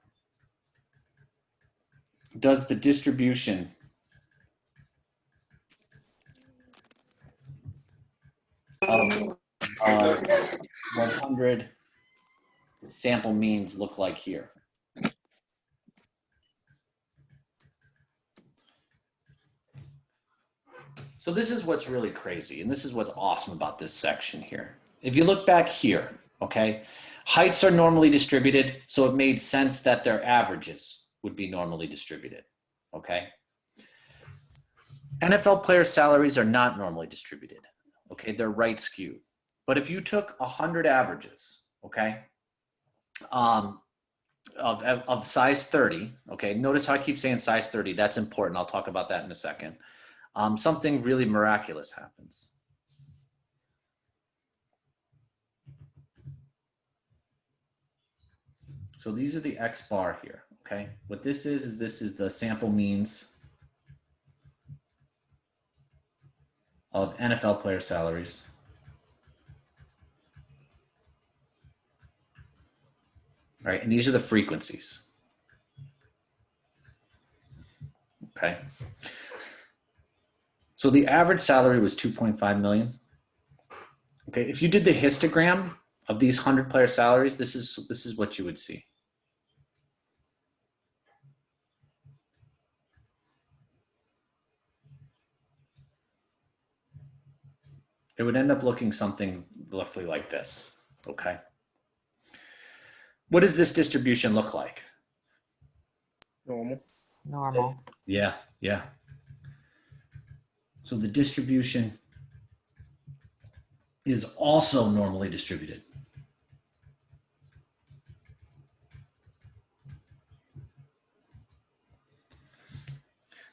S1: does the distribution of 100 sample means look like here? So this is what's really crazy, and this is what's awesome about this section here. If you look back here, okay, heights are normally distributed, so it made sense that their averages would be normally distributed, okay? NFL player salaries are not normally distributed, okay? They're right skewed. But if you took 100 averages, okay, of size 30, okay, notice how I keep saying size 30. That's important. I'll talk about that in a second. Something really miraculous happens. So these are the X bar here, okay? What this is this is the sample means of NFL player salaries. right? And these are the frequencies. Okay. So the average salary was 2.5 million. Okay, if you did the histogram of these 100-player salaries, this is what you would see. It would end up looking something roughly like this, okay? What does this distribution look like?
S4: Normal.
S3: Normal.
S1: Yeah, yeah. So the distribution is also normally distributed.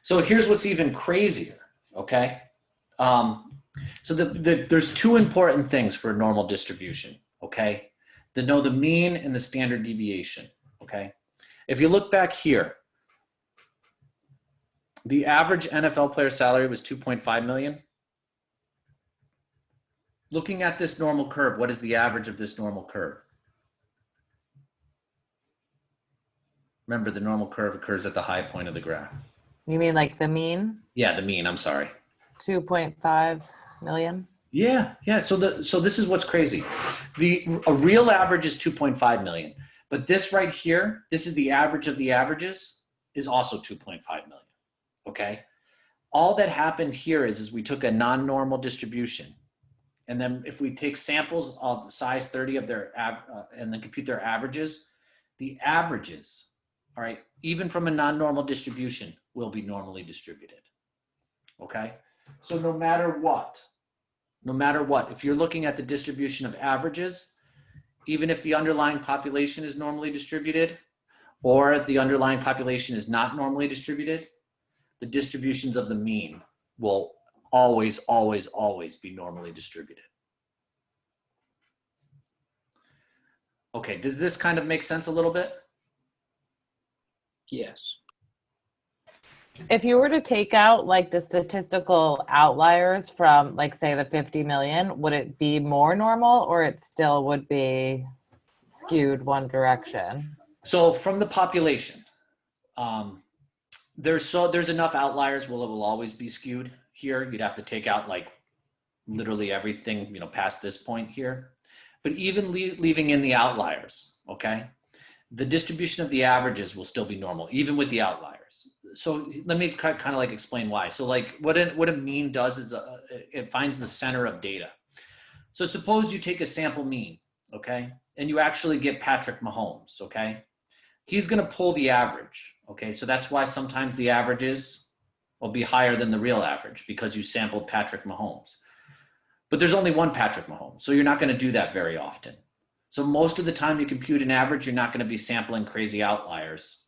S1: So here's what's even crazier, okay? So there's two important things for a normal distribution, okay? To know the mean and the standard deviation, okay? If you look back here, the average NFL player salary was 2.5 million. Looking at this normal curve, what is the average of this normal curve? Remember, the normal curve occurs at the high point of the graph.
S3: You mean like the mean?
S1: Yeah, the mean, I'm sorry.
S3: 2.5 million?
S1: Yeah, yeah. So this is what's crazy. A real average is 2.5 million, but this right here, this is the average of the averages, is also 2.5 million. Okay. All that happened here is we took a non-normal distribution, and then if we take samples of size 30 of their and then compute their averages, the averages, all right, even from a non-normal distribution, will be normally distributed. Okay. So no matter what, if you're looking at the distribution of averages, even if the underlying population is normally distributed or the underlying population is not normally distributed, the distributions of the mean will always, always, always be normally distributed. Okay, does this kind of make sense a little bit?
S4: Yes.
S3: If you were to take out like the statistical outliers from like say the 50 million, would it be more normal or it still would be skewed one direction?
S1: So from the population, there's enough outliers where it will always be skewed here. You'd have to take out like literally everything, past this point here. But even leaving in the outliers, okay, the distribution of the averages will still be normal, even with the outliers. So let me kind of like explain why. So like what a mean does is it finds the center of data. So suppose you take a sample mean, okay, and you actually get Patrick Mahomes, okay? He's going to pull the average, okay? So that's why sometimes the averages will be higher than the real average because you sampled Patrick Mahomes. But there's only one Patrick Mahomes, so you're not going to do that very often. So most of the time you compute an average, you're not going to be sampling crazy outliers.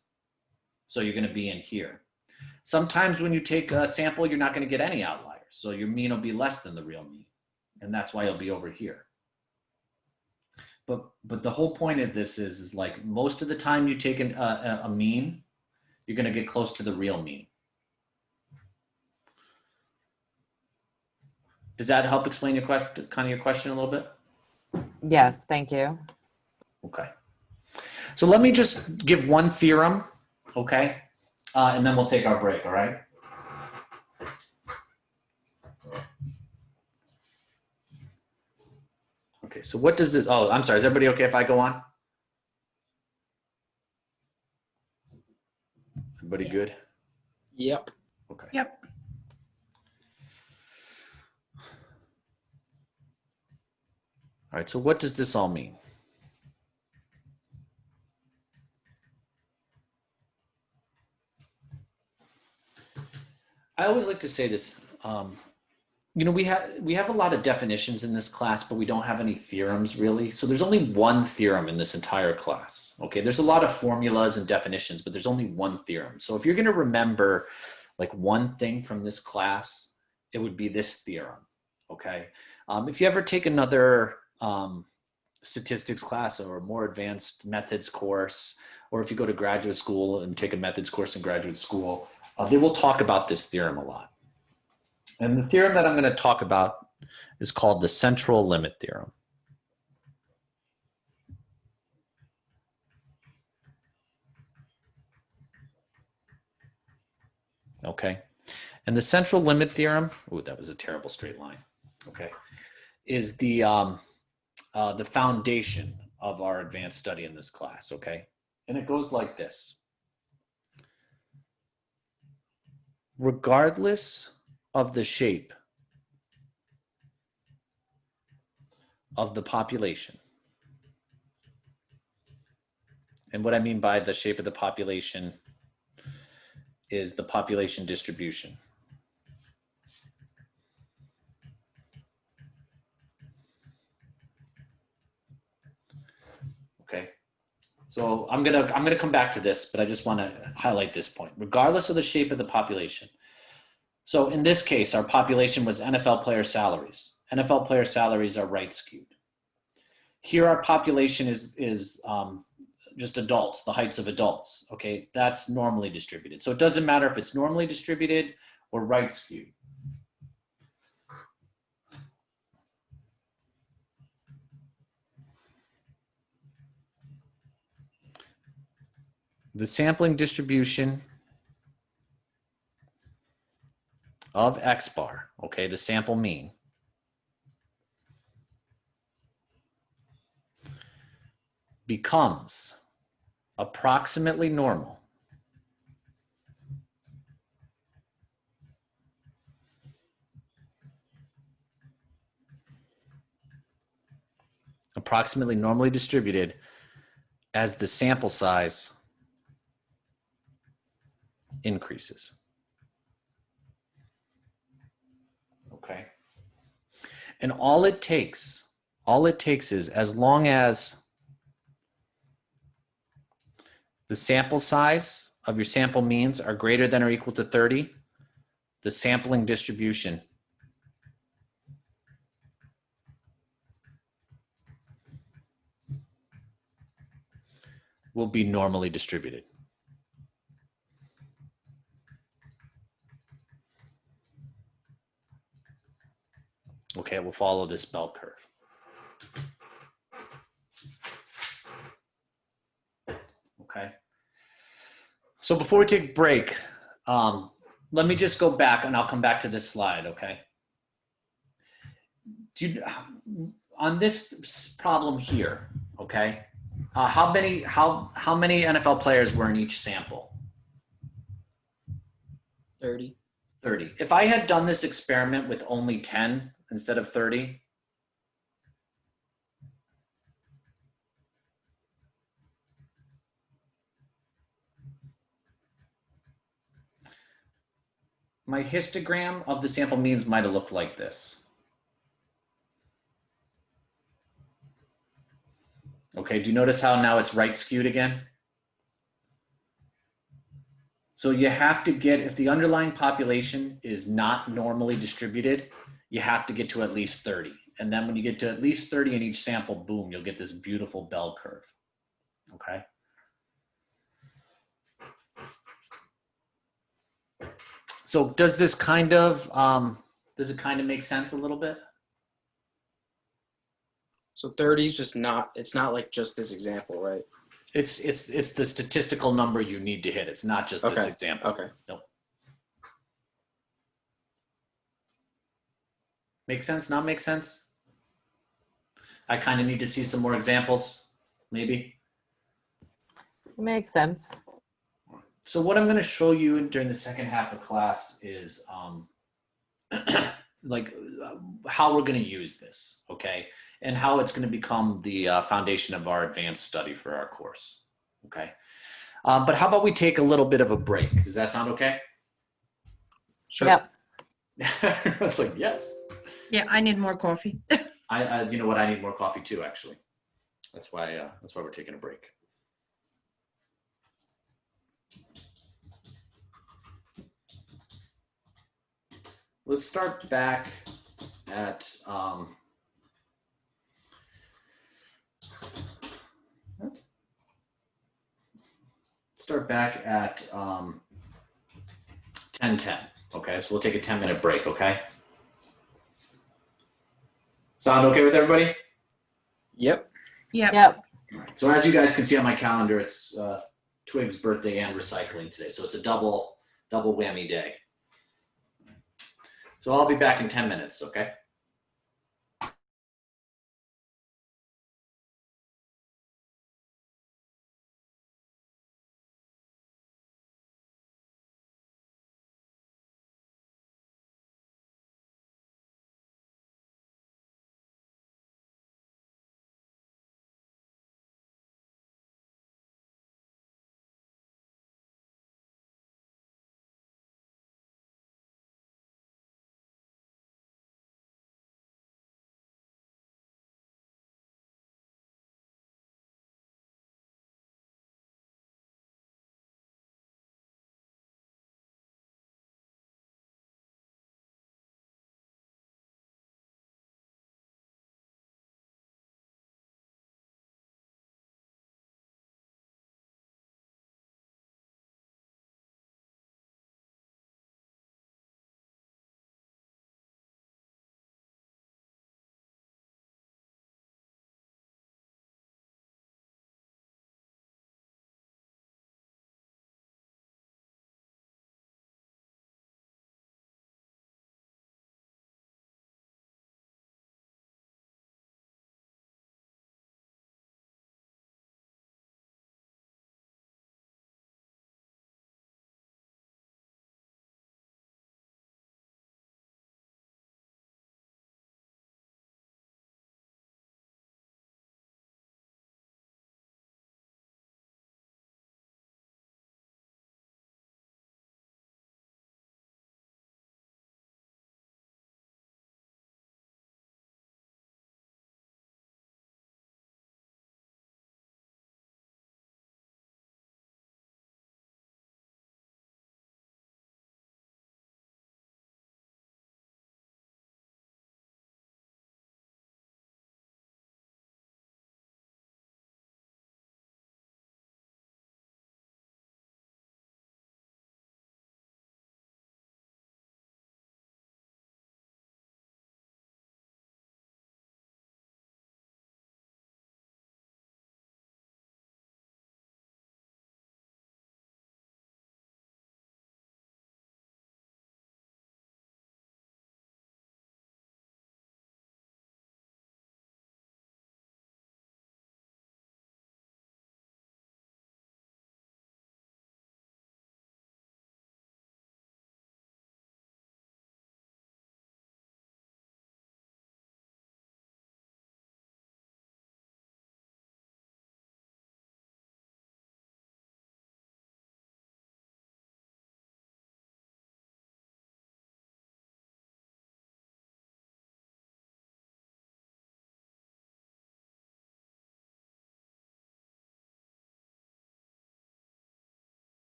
S1: So you're going to be in here. Sometimes when you take a sample, you're not going to get any outliers. So your mean will be less than the real mean. And that's why it'll be over here. But the whole point of this is like most of the time you take a mean, you're going to get close to the real mean. Does that help explain your question a little bit?
S3: Yes, thank you.
S1: Okay. So let me just give one theorem, okay? And then we'll take our break, all right? Okay, so what does this, oh, I'm sorry, is everybody okay if I go on? Everybody good?
S4: Yep.
S1: Okay.
S2: Yep.
S1: All right, so what does this all mean? I always like to say this, we have a lot of definitions in this class, but we don't have any theorems really. So there's only one theorem in this entire class. Okay, there's a lot of formulas and definitions, but there's only one theorem. So if you're going to remember like one thing from this class, it would be this theorem. Okay, if you ever take another statistics class or a more advanced methods course, or if you go to graduate school and take a methods course in graduate school, they will talk about this theorem a lot. And the theorem that I'm going to talk about is called the central limit theorem. okay? And the central limit theorem, ooh, that was a terrible straight line, okay, is the foundation of our advanced study in this class, okay? And it goes like this. Regardless of the shape of the population, and what I mean by the shape of the population is the population distribution. Okay. So I'm gonna come back to this, but I just want to highlight this point. Regardless of the shape of the population. So in this case, our population was NFL player salaries. NFL player salaries are right skewed. Here, our population is just adults, the heights of adults. Okay, that's normally distributed. So it doesn't matter if it's normally distributed or right skewed. The sampling distribution of X bar, okay, the sample mean, becomes approximately normal approximately normally distributed as the sample size increases. Okay. And all it takes is, as long as the sample size of your sample means are greater than or equal to 30, the sampling distribution will be normally distributed. Okay, we'll follow this bell curve. Okay. So before we take a break, let me just go back and I'll come back to this slide, okay? On this problem here, okay, how many NFL players were in each sample?
S4: 30.
S1: 30. If I had done this experiment with only 10 instead of 30, my histogram of the sample means might have looked like this. Okay, do you notice how now it's right skewed again? So you have to get, if the underlying population is not normally distributed, you have to get to at least 30. And then when you get to at least 30 in each sample, boom, you'll get this beautiful bell curve, okay? So does this kind of, does it kind of make sense a little bit?
S4: So 30 is just not, it's not like just this example, right?
S1: It's the statistical number you need to hit. It's not just this example.
S4: Okay.
S1: Nope. Make sense? Not make sense? I kind of need to see some more examples, maybe.
S3: Makes sense.
S1: So what I'm going to show you during the second half of class is how we're going to use this, okay? And how it's going to become the foundation of our advanced study for our course, okay? But how about we take a little bit of a break? Does that sound okay?
S4: Sure.
S3: Yep.
S1: It's like, yes.
S2: Yeah, I need more coffee.
S1: I you know what? I need more coffee too, actually. That's why we're taking a break. Let's start back at start back at 10:10. Okay, so we'll take a 10-minute break. Okay. Sound okay with everybody?
S4: Yep.
S2: Yeah.
S3: Yep.
S1: All right. So as you guys can see on my calendar, it's Twig's birthday and recycling today. So it's a double Double whammy day. So I'll be back in 10 minutes, okay?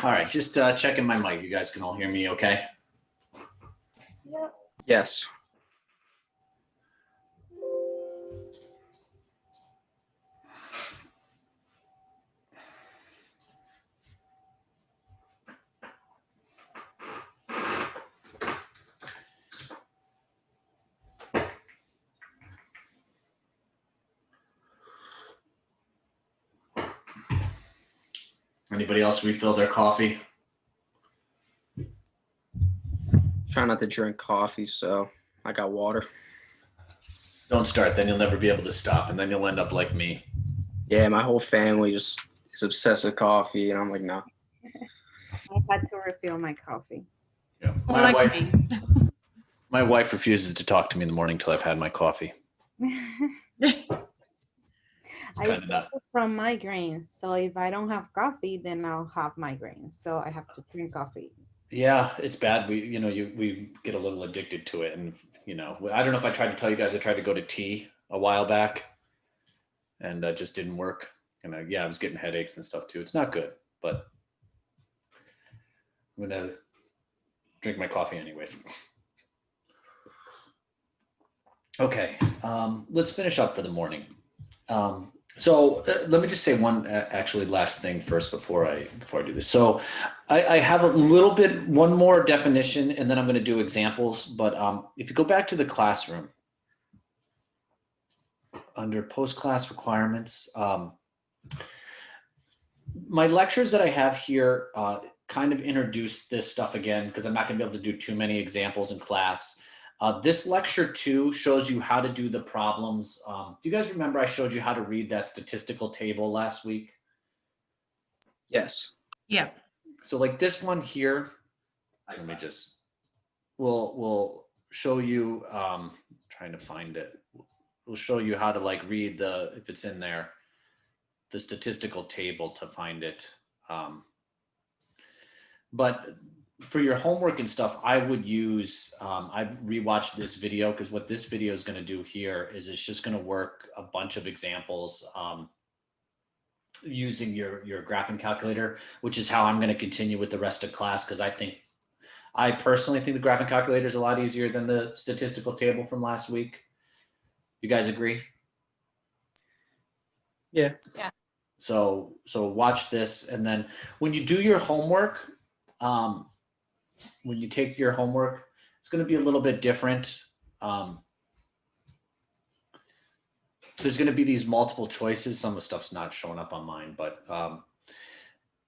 S1: All right, just checking my mic. You guys can all hear me okay?
S6: Yep.
S4: Yes.
S1: Anybody else refill their coffee?
S4: Try not to drink coffee, so I got water.
S1: Don't start, then you'll never be able to stop, and then you'll end up like me.
S4: Yeah, my whole family just is obsessed with coffee, and I'm like, no.
S5: I had to refill my coffee.
S1: Yeah.
S2: Or like me.
S1: My wife refuses to talk to me in the morning till I've had my coffee. It's
S5: I
S1: kind of not.
S5: suffer from migraines, so if I don't have coffee, then I'll have migraines. So I have to drink coffee.
S1: Yeah, it's bad. We get a little addicted to it, and I don't know if I tried to tell you guys. I tried to go to tea a while back, and just didn't work. And I was getting headaches and stuff too. It's not good, but I'm gonna drink my coffee anyways. Okay, let's finish up for the morning. So let me just say one actually last thing first before I do this. So I have one more definition, and then I'm going to do examples. But if you go back to the classroom under post-class requirements, my lectures that I have here kind of introduce this stuff again because I'm not going to be able to do too many examples in class. This lecture 2 shows you how to do the problems. Do you guys remember I showed you how to read that statistical table last week?
S4: Yes.
S2: Yeah.
S1: So like this one here, let me just, we'll show you, trying to find it. We'll show you how to like read if it's in there, the statistical table to find it. But for your homework and stuff, I would use, I've rewatched this video because what this video is going to do here is it's just going to work a bunch of examples using your graphing calculator, which is how I'm going to continue with the rest of class because I personally think the graphing calculator is a lot easier than the statistical table from last week. You guys agree?
S4: Yeah.
S6: Yeah.
S1: So watch this, and then when you do your homework, when you take your homework, it's going to be a little bit different. There's going to be these multiple choices. Some of the stuff's not showing up on mine, but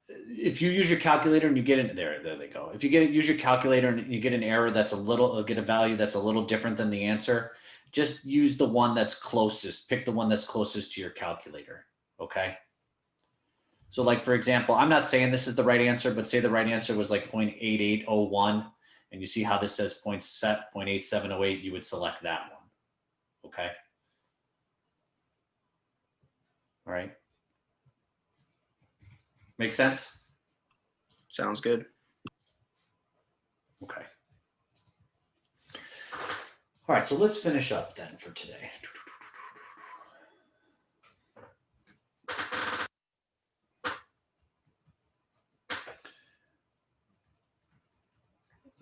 S1: if you use your calculator and you get in there they go. If you use your calculator and you get an error get a value that's a little different than the answer, just use the one that's closest. Pick the one that's closest to your calculator. Okay. So like, for example, I'm not saying this is the right answer, but say the right answer was like 0.8801, and you see how this says 0.8708, you would select that one. Okay. All right. Make sense?
S4: Sounds good.
S1: Okay. All right, so let's finish up then for today.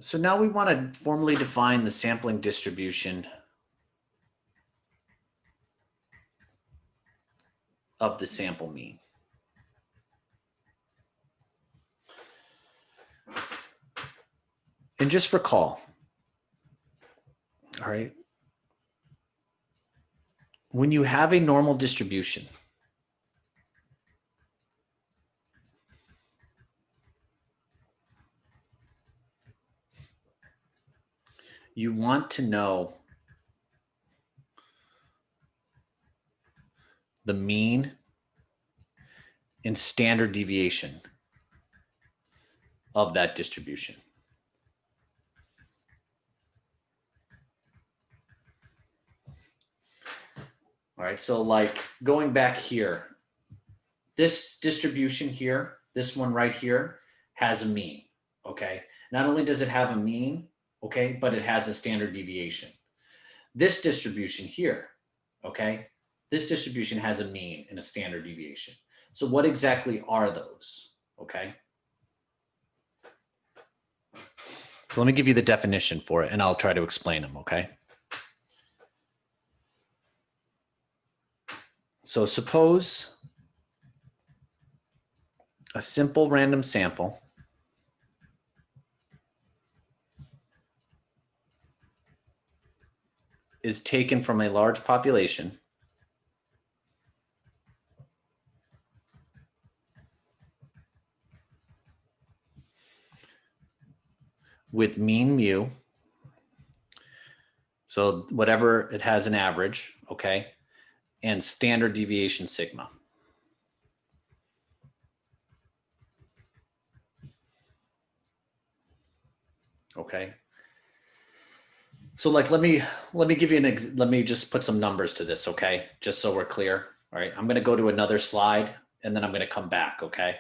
S1: So now we want to formally define the sampling distribution of the sample mean. And just recall, all right, when you have a normal distribution, you want to know the mean and standard deviation of that distribution. All right, so like going back here, this distribution here, this one right here has a mean, okay? Not only does it have a mean, okay, but it has a standard deviation. This distribution here, okay, this distribution has a mean and a standard deviation. So what exactly are those, okay? So let me give you the definition for it and I'll try to explain them, okay? So suppose a simple random sample is taken from a large population with mean mu. So whatever it has an average, okay, and standard deviation sigma. Okay. So like, let me give you let me just put some numbers to this, okay? Just so we're clear. All right. I'm going to go to another slide and then I'm going to come back. Okay.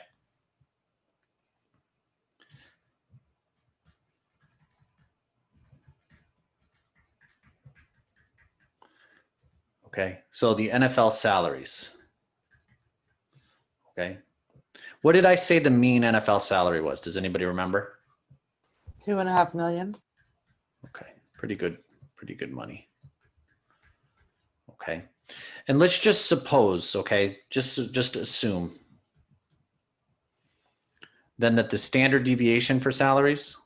S1: Okay. So the NFL salaries. Okay. What did I say the mean NFL salary was? Does anybody remember?
S3: 2.5 million.
S1: Okay. Pretty good money. Okay. And let's just suppose, okay, just assume then that the standard deviation for salaries,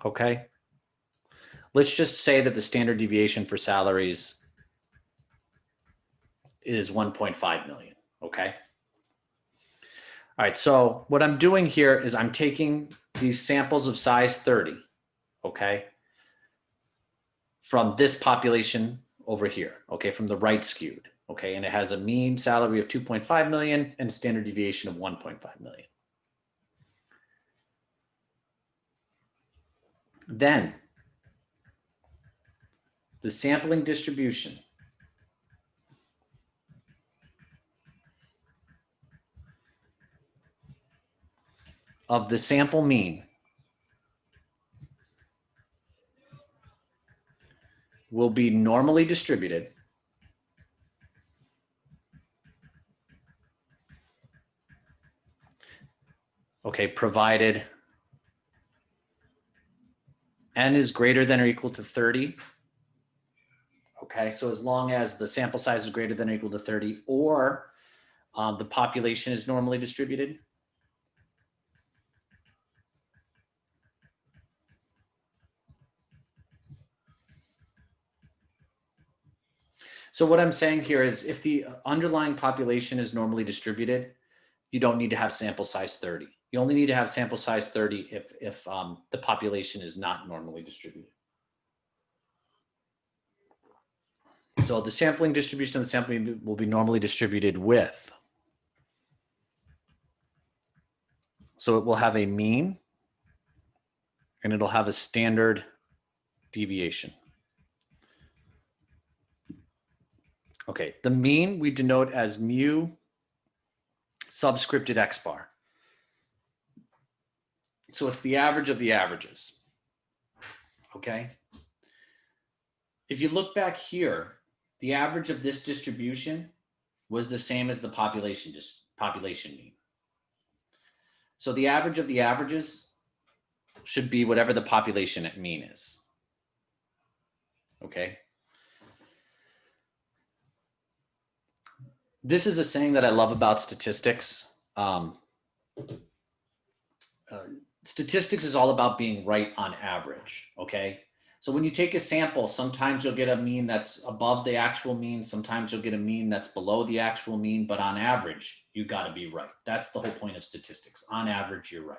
S1: okay, let's just say that the standard deviation for salaries is 1.5 million, okay? All right, so what I'm doing here is I'm taking these samples of size 30, okay, from this population over here, okay, from the right skewed, okay, and it has a mean salary of 2.5 million and a standard deviation of 1.5 million. Then the sampling distribution of the sample mean will be normally distributed okay, provided n is greater than or equal to 30. Okay, so as long as the sample size is greater than or equal to 30 or the population is normally distributed. So what I'm saying here is if the underlying population is normally distributed, you don't need to have sample size 30. You only need to have sample size 30 if the population is not normally distributed. So the sampling distribution of the sampling will be normally distributed with. So it will have a mean and it'll have a standard deviation. Okay, the mean we denote as mu subscripted x bar. So it's the average of the averages. Okay. If you look back here, the average of this distribution was the same as the population mean. So the average of the averages should be whatever the population mean is. Okay. This is a saying that I love about statistics. Statistics is all about being right on average, okay? So when you take a sample, sometimes you'll get a mean that's above the actual mean, sometimes you'll get a mean that's below the actual mean, but on average, you gotta be right. That's the whole point of statistics. On average, you're right.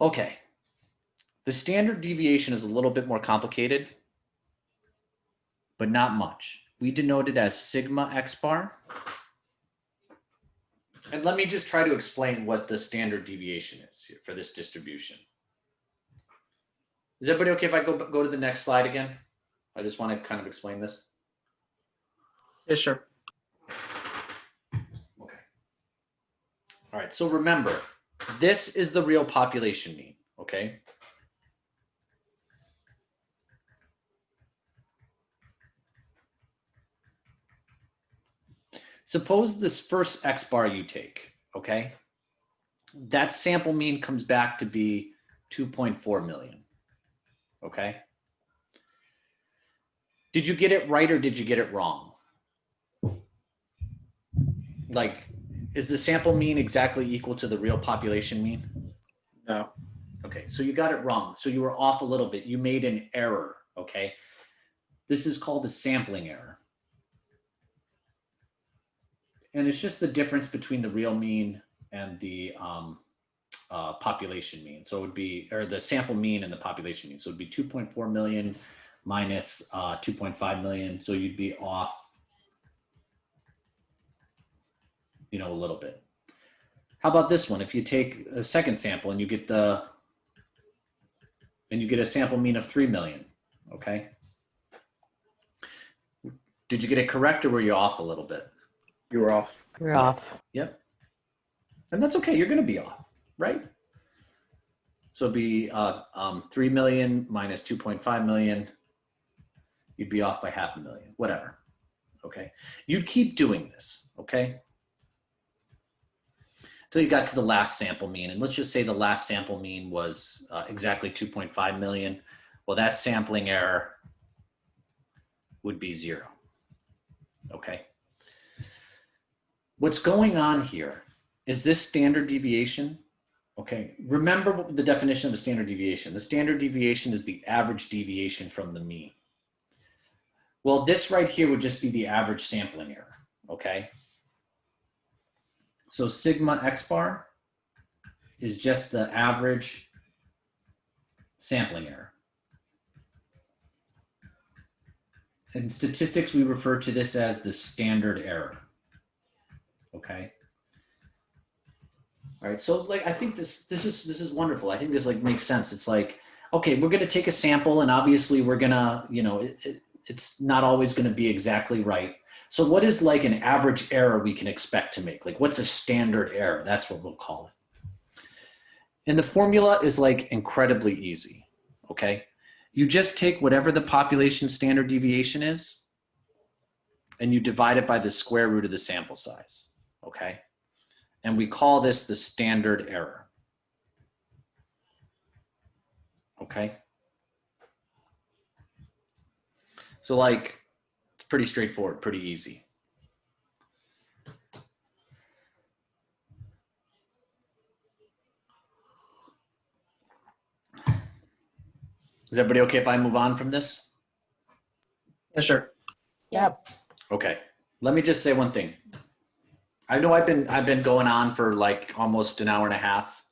S1: Okay, the standard deviation is a little bit more complicated, but not much. We denote it as sigma x bar. And let me just try to explain what the standard deviation is here for this distribution. Is everybody okay if I go to the next slide again? I just want to kind of explain this.
S4: Yeah, sure.
S1: Okay. All right, so remember, this is the real population mean, okay? Suppose this first x bar you take, okay? that sample mean comes back to be 2.4 million. Okay. Did you get it right or did you get it wrong? Like, is the sample mean exactly equal to the real population mean?
S4: No.
S1: Okay, so you got it wrong. So you were off a little bit. You made an error, okay? This is called a sampling error. And it's just the difference between the real mean and the population mean. So it would be, or the sample mean and the population mean. So it would be 2.4 million minus 2.5 million. So you'd be off, you know, a little bit. How about this one? If you take a second sample and you get a sample mean of 3 million, okay? Did you get it correct or were you off a little bit?
S4: You were off.
S3: We're off.
S1: Yep. And that's okay. You're going to be off, right? So it'd be 3 million minus 2.5 million. You'd be off by 500,000, whatever. Okay. You'd keep doing this, okay? Until you got to the last sample mean. And let's just say the last sample mean was exactly 2.5 million. Well, that sampling error would be 0. Okay. What's going on here is this standard deviation. Okay. Remember the definition of the standard deviation. The standard deviation is the average deviation from the mean. Well, this right here would just be the average sampling error. Okay. So sigma x bar is just the average sampling error. In statistics, we refer to this as the standard error. Okay. All right. So like, I think this is wonderful. I think this like makes sense. It's like, okay, we're going to take a sample and obviously we're going to, you know, it's not always going to be exactly right. So what is like an average error we can expect to make? Like what's a standard error? That's what we'll call it. And the formula is like incredibly easy. Okay. You just take whatever the population standard deviation is and you divide it by the square root of the sample size. Okay. And we call this the standard error. Okay. So like, it's pretty straightforward, pretty easy. Is everybody okay if I move on from this?
S4: Yeah, sure.
S3: Yep.
S1: Okay. Let me just say one thing. I know I've been going on for like almost an hour and a half.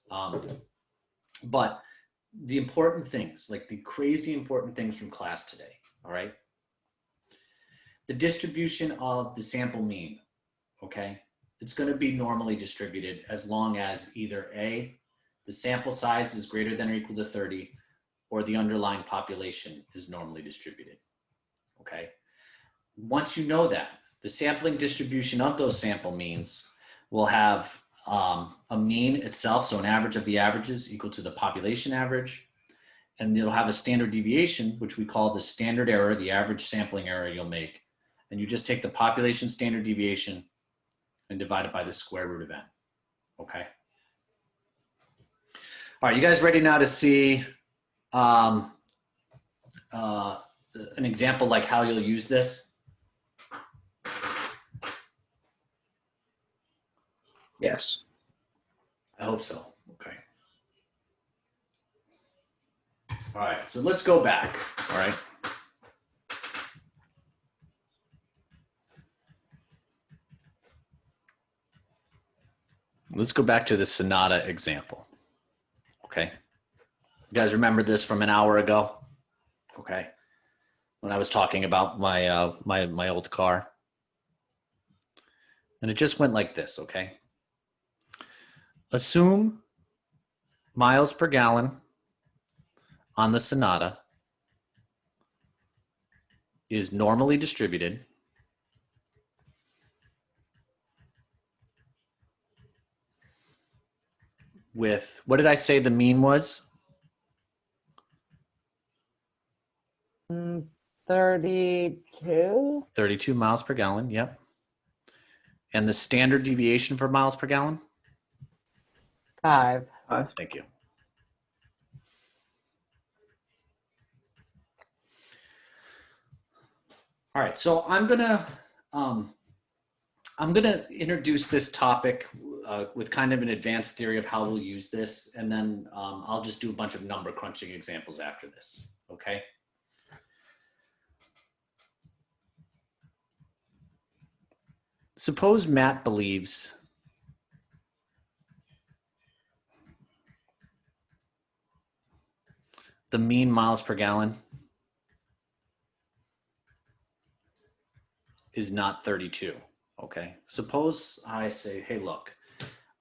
S1: But the important things, like the crazy important things from class today, all right? The distribution of the sample mean, okay? It's going to be normally distributed as long as either A, the sample size is greater than or equal to 30, or the underlying population is normally distributed, okay? Once you know that, the sampling distribution of those sample means will have a mean itself, so an average of the averages equal to the population average, and it'll have a standard deviation, which we call the standard error, the average sampling error you'll make. And you just take the population standard deviation and divide it by the square root of n, okay? All right, you guys ready now to see an example like how you'll use this?
S4: Yes.
S1: I hope so. Okay. All right. So let's go back. All right. Let's go back to the Sonata example. Okay. You guys remember this from an hour ago? Okay. When I was talking about my my old car. And it just went like this, okay? Assume miles per gallon on the Sonata is normally distributed with, what did I say the mean was?
S3: 32.
S1: 32 miles per gallon, yep. And the standard deviation for miles per gallon?
S3: 5.
S1: Thank you. All right, so I'm gonna introduce this topic with kind of an advanced theory of how we'll use this, and then I'll just do a bunch of number crunching examples after this, okay? Suppose Matt believes the mean miles per gallon is not 32, okay? Suppose I say, hey, look,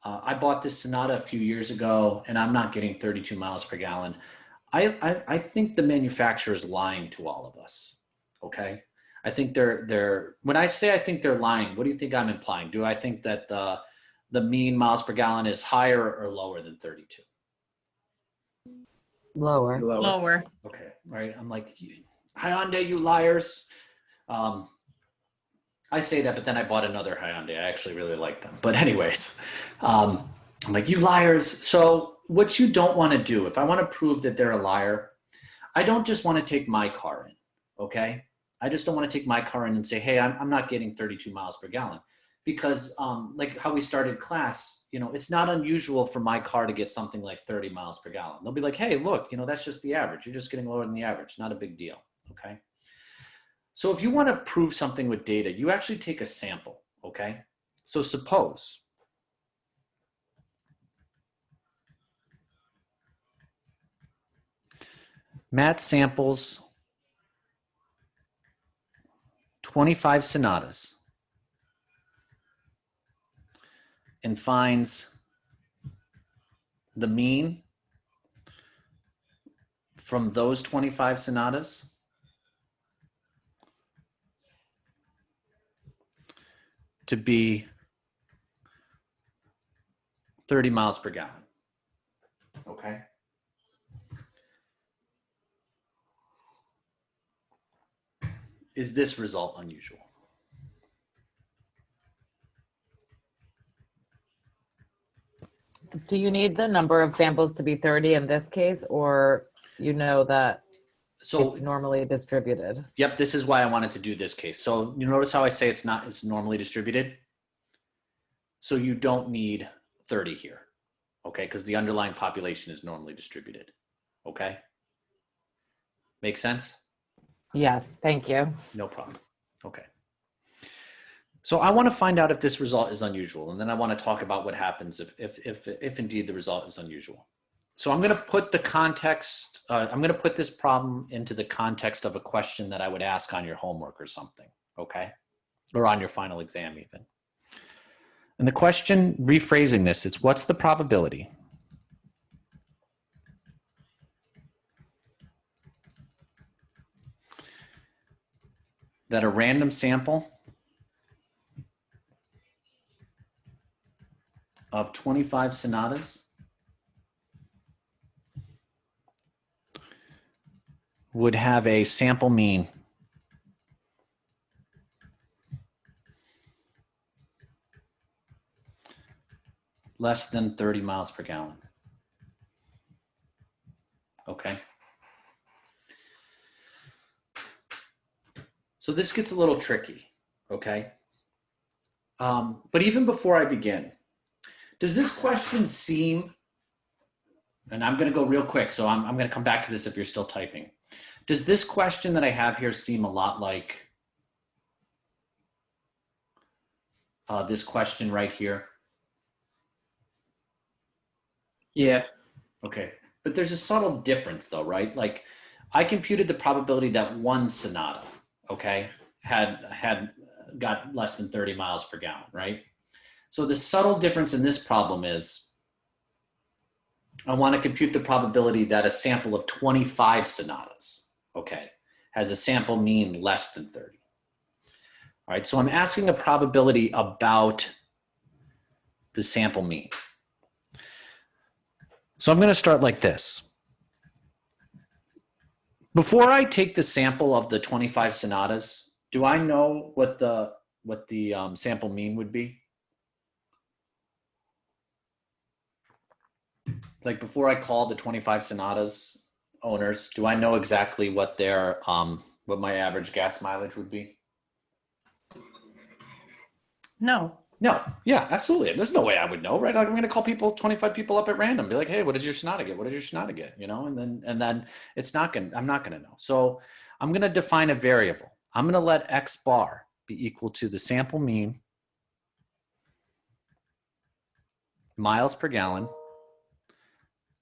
S1: I bought this Sonata a few years ago and I'm not getting 32 miles per gallon. I think the manufacturer is lying to all of us, okay? I think they're when I say I think they're lying, what do you think I'm implying? Do I think that the mean miles per gallon is higher or lower than 32?
S3: Lower.
S2: Lower.
S1: Okay, right. I'm like, Hyundai, you liars. I say that, but then I bought another Hyundai. I actually really like them. But anyways, I'm like, you liars. So what you don't want to do, if I want to prove that they're a liar, I don't just want to take my car in, okay? I just don't want to take my car in and say, hey, I'm not getting 32 miles per gallon. Because like how we started class, you know, it's not unusual for my car to get something like 30 miles per gallon. They'll be like, hey, look, you know, that's just the average. You're just getting lower than the average. Not a big deal, okay? So if you want to prove something with data, you actually take a sample, okay? So suppose Matt samples 25 Sonatas and finds the mean from those 25 Sonatas to be 30 miles per gallon, okay? Is this result unusual?
S3: Do you need the number of samples to be 30 in this case, or you know that
S1: So,
S3: it's normally distributed?
S1: yep, this is why I wanted to do this case. So you notice how I say it's normally distributed? So you don't need 30 here, okay? Because the underlying population is normally distributed, okay? Make sense?
S3: Yes, thank you.
S1: No problem. Okay. So I want to find out if this result is unusual, and then I want to talk about what happens if indeed the result is unusual. So I'm going to put the context, I'm going to put this problem into the context of a question that I would ask on your homework or something, okay? Or on your final exam even. And the question, rephrasing this, it's what's the probability that a random sample of 25 Sonatas would have a sample mean less than 30 miles per gallon. Okay. So this gets a little tricky, okay? But even before I begin, does this question seem, and I'm going to go real quick, so I'm going to come back to this if you're still typing. Does this question that I have here seem a lot like this question right here?
S4: Yeah.
S1: Okay, but there's a subtle difference though, right? Like I computed the probability that one Sonata, okay, had got less than 30 miles per gallon, right? So the subtle difference in this problem is I want to compute the probability that a sample of 25 Sonatas, okay, has a sample mean less than 30. All right, so I'm asking a probability about the sample mean. So I'm going to start like this. Before I take the sample of the 25 Sonatas, do I know what the sample mean would be? like before I call the 25 Sonatas owners, do I know exactly what their what my average gas mileage would be?
S2: No.
S1: No. Yeah, absolutely. There's no way I would know, right? Like, I'm going to call 25 people up at random, be like, "Hey, what does your Sonata get? What does your Sonata get?" You know, and then I'm not going to know. So I'm going to define a variable. I'm going to let X bar be equal to the sample mean miles per gallon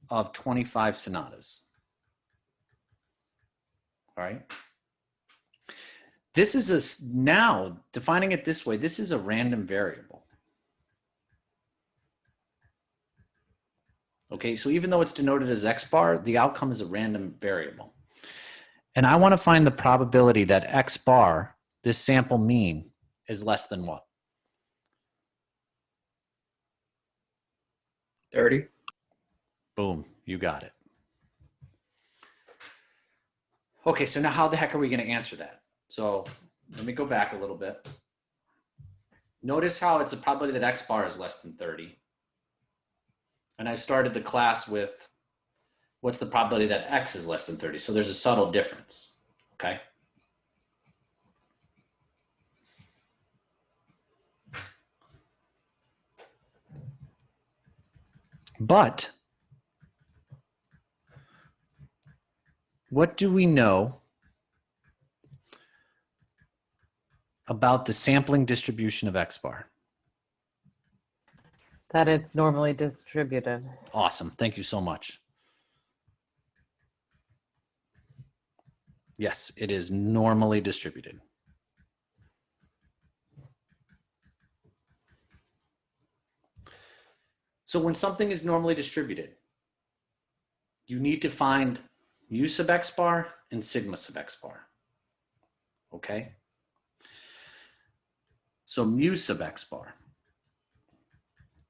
S1: of 25 Sonatas. All right. This is now defining it this way. This is a random variable. Okay, so even though it's denoted as X bar, the outcome is a random variable. And I want to find the probability that X bar, this sample mean, is less than what?
S4: 30.
S1: Boom, you got it. Okay, so now how the heck are we going to answer that? So let me go back a little bit. Notice how it's a probability that X bar is less than 30. And I started the class with what's the probability that X is less than 30? So there's a subtle difference, okay? But what do we know about the sampling distribution of X bar?
S3: That it's normally distributed.
S1: Awesome. Thank you so much. Yes, it is normally distributed. So when something is normally distributed, you need to find mu sub X bar and sigma sub X bar. Okay? So mu sub X bar,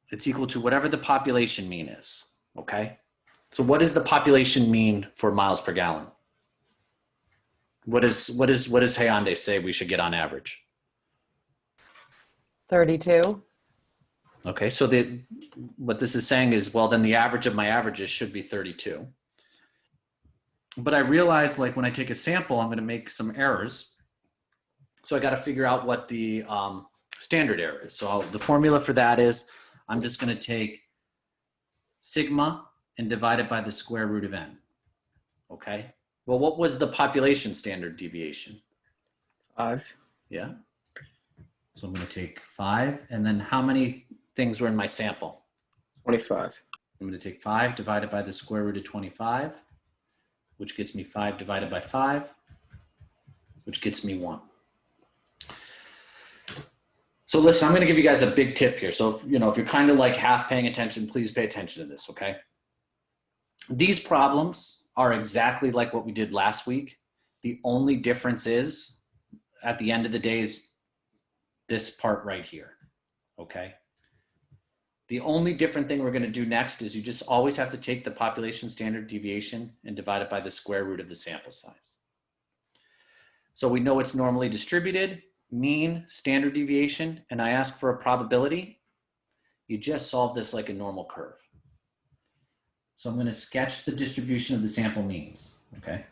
S1: it's equal to whatever the population mean is. Okay? So what is the population mean for miles per gallon? What does Hyundai say we should get on average?
S3: 32.
S1: Okay, so what this is saying is, well, then the average of my averages should be 32. But I realized, like, when I take a sample, I'm going to make some errors. So I got to figure out what the standard error is. So the formula for that is, I'm just going to take sigma and divide it by the square root of n. Okay. Well, what was the population standard deviation?
S4: 5.
S1: Yeah. So I'm going to take 5. And then how many things were in my sample?
S4: 25.
S1: I'm going to take 5 divided by the square root of 25, which gets me 5 divided by 5, which gets me 1. So listen, I'm going to give you guys a big tip here. So if you're kind of like half paying attention, please pay attention to this, okay? These problems are exactly like what we did last week. The only difference is, at the end of the day, is this part right here, okay? The only different thing we're going to do next is you just always have to take the population standard deviation and divide it by the square root of the sample size. So we know it's normally distributed, mean, standard deviation, and I ask for a probability. You just solve this like a normal curve. So I'm going to sketch the distribution of the sample means, okay?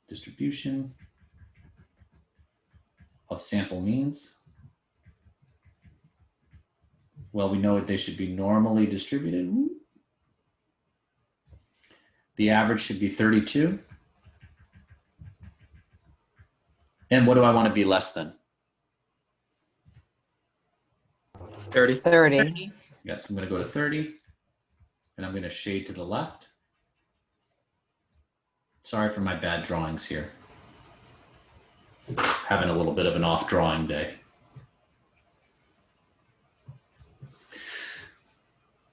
S1: Distribution of sample means. Well, we know that they should be normally distributed. The average should be 32. And what do I want to be less than?
S4: 30.
S3: 30.
S1: Yes, I'm going to go to 30. And I'm going to shade to the left. Sorry for my bad drawings here. Having a little bit of an off drawing day.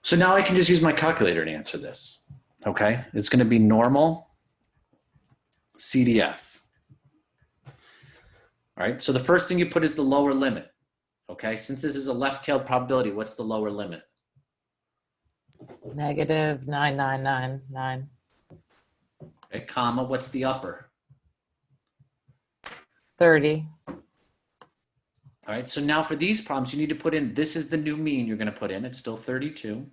S1: So now I can just use my calculator to answer this. Okay, it's going to be normal CDF. All right, so the first thing you put is the lower limit. Okay, since this is a left-tailed probability, what's the lower limit?
S3: Negative 9999.
S1: Okay, comma, what's the upper?
S3: 30.
S1: All right, so now for these problems, you need to put in, this is the new mean you're gonna put in, it's still 32.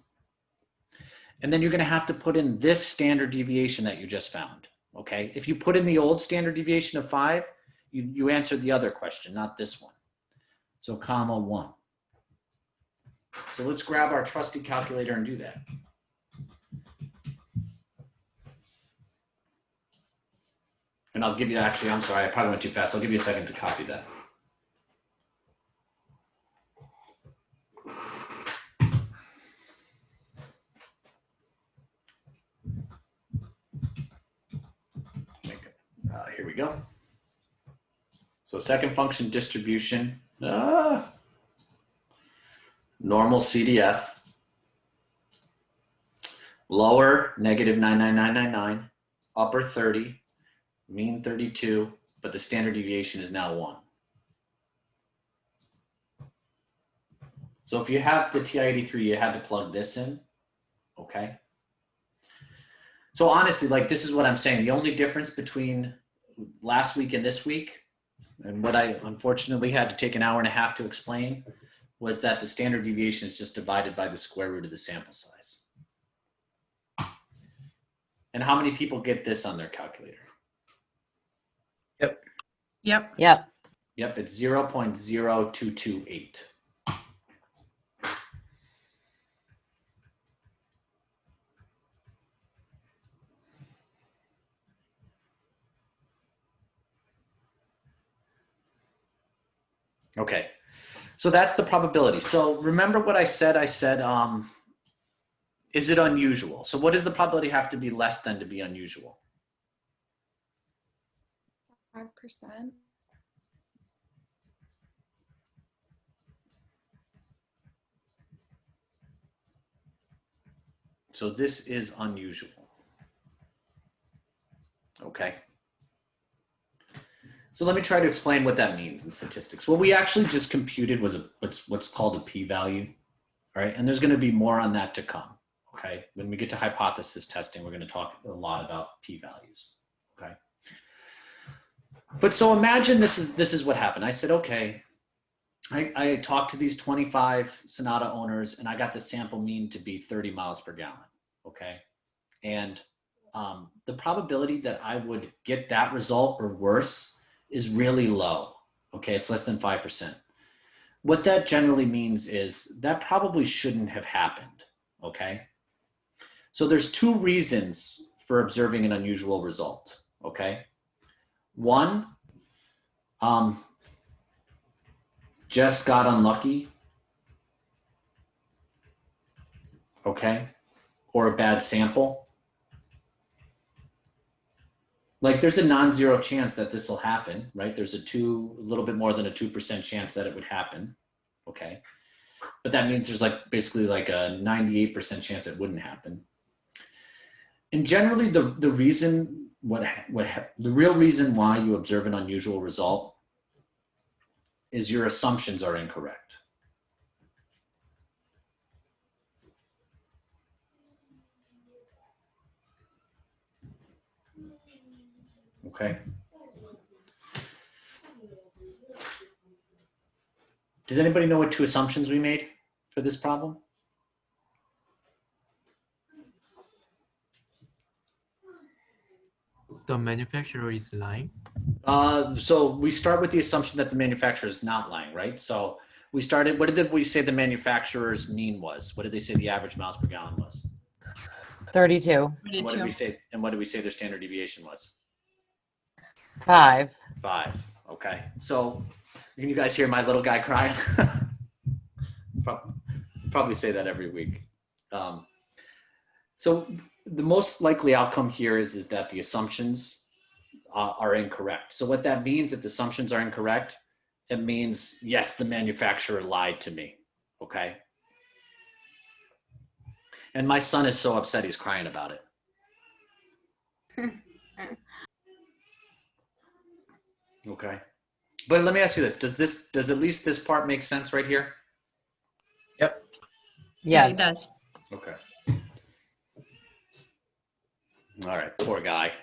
S1: And then you're gonna have to put in this standard deviation that you just found, okay? If you put in the old standard deviation of 5, you answered the other question, not this one. So comma 1. So let's grab our trusty calculator and do that. And I'll give you, actually, I'm sorry, I probably went too fast. I'll give you a second to copy that. Here we go. So second function distribution, normal CDF, lower -99999, upper 30, mean 32, but the standard deviation is now 1. So if you have the TI-83, you had to plug this in, okay? So honestly, like this is what I'm saying. The only difference between last week and this week, and what I unfortunately had to take an hour and a half to explain, was that the standard deviation is just divided by the square root of the sample size. And how many people get this on their calculator?
S2: Yep.
S3: Yep.
S1: Yep, it's 0.0228. Okay, so that's the probability. So remember what I said? I said, is it unusual? So what does the probability have to be less than to be unusual?
S6: 5%.
S1: So this is unusual. Okay. So let me try to explain what that means in statistics. What we actually just computed was what's called a p-value, all right? And there's going to be more on that to come, okay? When we get to hypothesis testing, we're going to talk a lot about p-values, okay? But so imagine this is what happened. I said, okay, I talked to these 25 Sonata owners and I got the sample mean to be 30 miles per gallon, okay? And the probability that I would get that result or worse is really low, okay? It's less than 5%. What that generally means is that probably shouldn't have happened, okay? So there's 2 reasons for observing an unusual result, okay? One, just got unlucky, okay? Or a bad sample. Like there's a non-zero chance that this will happen, right? There's a little bit more than a 2% chance that it would happen, okay? But that means there's like basically like a 98% chance it wouldn't happen. And generally the reason, the real reason why you observe an unusual result is your assumptions are incorrect. Okay. Does anybody know what 2 assumptions we made for this problem?
S7: The manufacturer is lying.
S1: So we start with the assumption that the manufacturer is not lying, right? So we started, what did we say the manufacturer's mean was? What did they say the average miles per gallon was?
S3: 32.
S1: And what did we say? And what did we say their standard deviation was?
S3: 5.
S1: 5. Okay. So can you guys hear my little guy crying? Probably say that every week. So the most likely outcome here is that the assumptions are incorrect. So what that means, if the assumptions are incorrect, it means, yes, the manufacturer lied to me. Okay. And my son is so upset he's crying about it. Okay. But let me ask you this. Does at least this part make sense right here?
S4: Yep.
S2: Yeah,
S3: Yes.
S2: it does.
S1: Okay. All right, poor guy.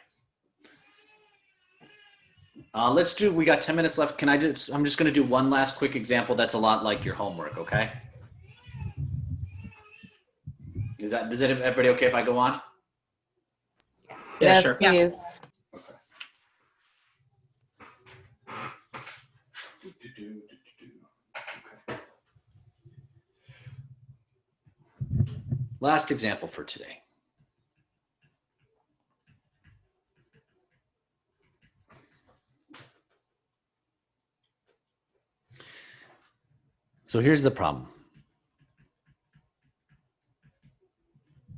S1: We got 10 minutes left. I'm just going to do one last quick example that's a lot like your homework, okay? Is everybody okay if I go on?
S4: Yeah,
S3: Yes,
S4: sure.
S3: please.
S1: Last example for today. So here's the problem.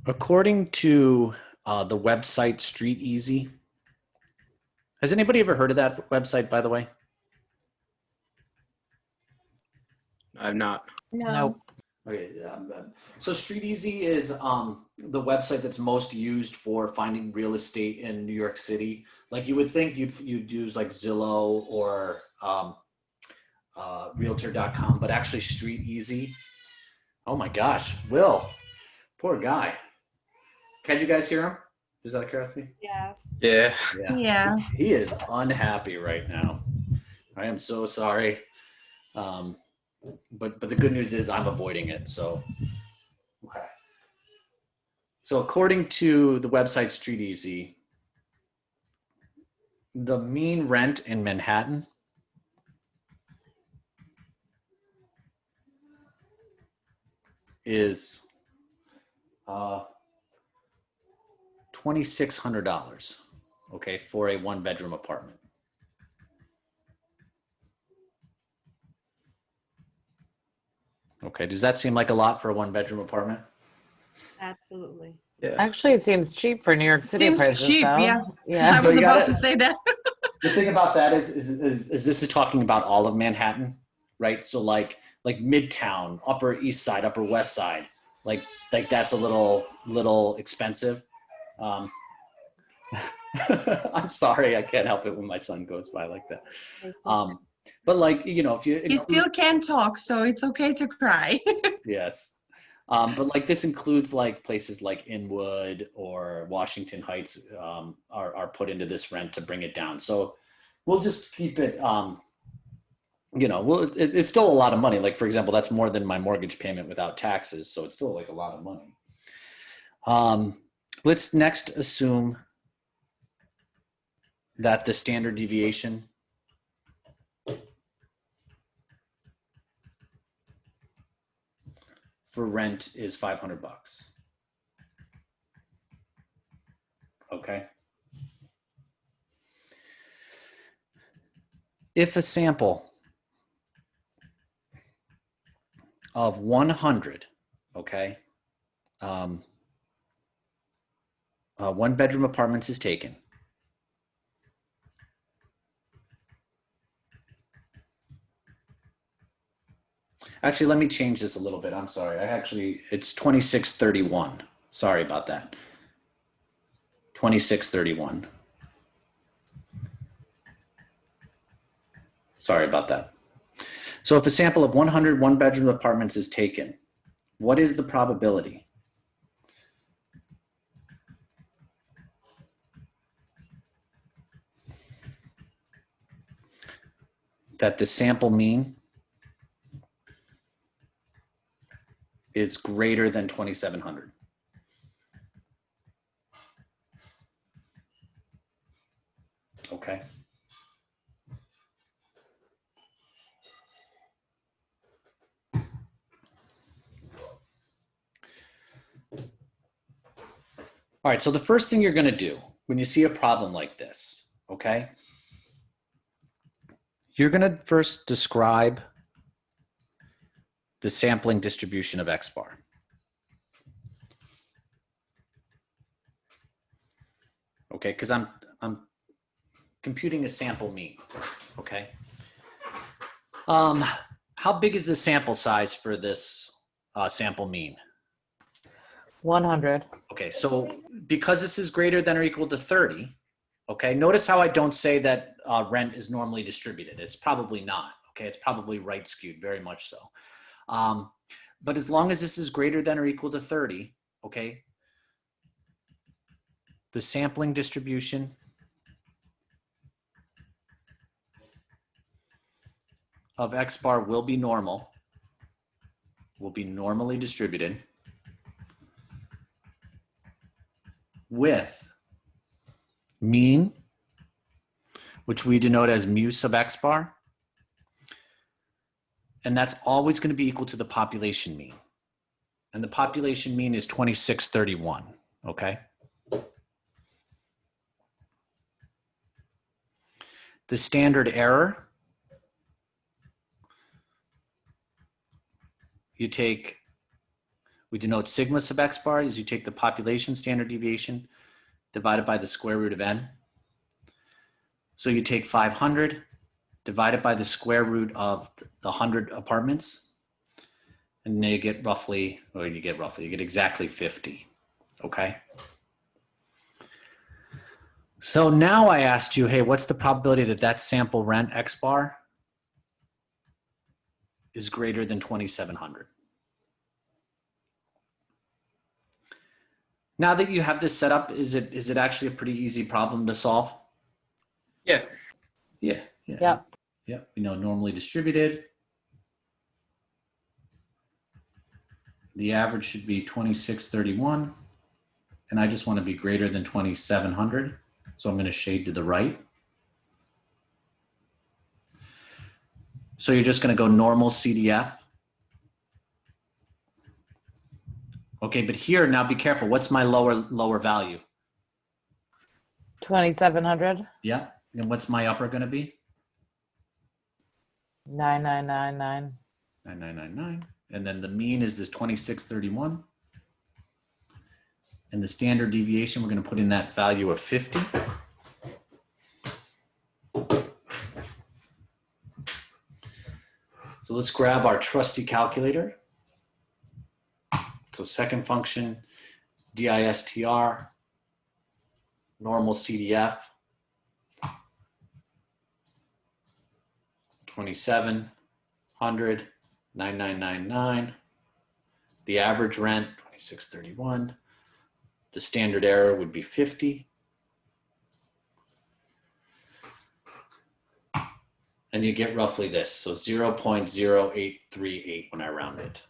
S1: According to the website Street Easy, has anybody ever heard of that website, by the way?
S4: I've not.
S6: No.
S3: Nope.
S1: Okay. So Street Easy is the website that's most used for finding real estate in New York City. Like you would think you'd use like Zillow or Realtor.com, but actually Street Easy. Oh my gosh, Will, poor guy. Can you guys hear him? Is that a curiosity?
S5: Yes.
S4: Yeah.
S6: Yeah.
S1: He is unhappy right now. I am so sorry. But the good news is I'm avoiding it. So, okay. So according to the website Street Easy, the mean rent in Manhattan is $2,600, okay, for a one-bedroom apartment. Okay, does that seem like a lot for a one-bedroom apartment?
S5: Absolutely.
S4: Yeah.
S3: Actually, it seems cheap for New York City
S8: Seems
S3: prices,
S8: cheap,
S3: though.
S8: yeah.
S3: Yeah.
S8: I was
S1: you
S8: about
S1: gotta-
S8: to say that.
S1: The thing about that is this is talking about all of Manhattan, right? So like Midtown, Upper East Side, Upper West Side, like that's a little expensive. I'm sorry, I can't help it when my son goes by like that. But like if you
S8: He still can talk, so it's okay to cry.
S1: yes. But like this includes like places like Inwood or Washington Heights are put into this rent to bring it down. So we'll just keep it, it's still a lot of money. Like for example, that's more than my mortgage payment without taxes. So it's still like a lot of money. Let's next assume that the standard deviation for rent is $500. Okay. If a sample of 100, okay, one-bedroom apartments is taken, actually, let me change this a little bit. I'm sorry. It's 2631. Sorry about that. 2631. Sorry about that. So if a sample of 100 one-bedroom apartments is taken, what is the probability that the sample mean is greater than 2,700? Okay. All right, so the first thing you're going to do when you see a problem like this, okay, you're going to first describe the sampling distribution of X bar. Okay, because I'm computing a sample mean. Okay. How big is the sample size for this sample mean?
S3: 100.
S1: Okay, so because this is greater than or equal to 30, okay, notice how I don't say that rent is normally distributed. It's probably not, okay? It's probably right skewed, very much so. But as long as this is greater than or equal to 30, okay, the sampling distribution of X bar will be normal, will be normally distributed with mean, which we denote as mu sub X bar. And that's always going to be equal to the population mean. And the population mean is 2631, okay? The standard error, we denote sigma sub X bar is you take the population standard deviation divided by the square root of n. So you take 500 divided by the square root of the 100 apartments, and then you get exactly 50, okay? So now I asked you, hey, what's the probability that that sample rent X bar is greater than 2,700? Now that you have this set up, is it actually a pretty easy problem to solve?
S4: Yeah.
S1: Yeah.
S3: Yep.
S1: Yep. We know normally distributed. The average should be 2631. And I just want to be greater than 2,700. So I'm going to shade to the right. So you're just going to go normal CDF. Okay, but here, now be careful. What's my lower value?
S3: 2,700.
S1: Yeah. And what's my upper going to be?
S3: 9,999.
S1: 9999. And then the mean is this 2631. And the standard deviation, we're going to put in that value of 50. So let's grab our trusty calculator. So second function, DISTR, normal CDF, 2,700, 9999. The average rent, 2631. The standard error would be 50. And you get roughly this, so 0.0838 when I round it.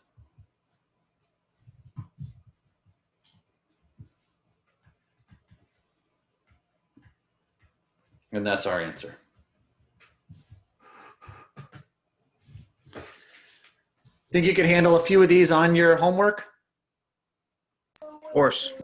S1: And that's our answer. Think you could handle a few of these on your homework?
S4: Of course.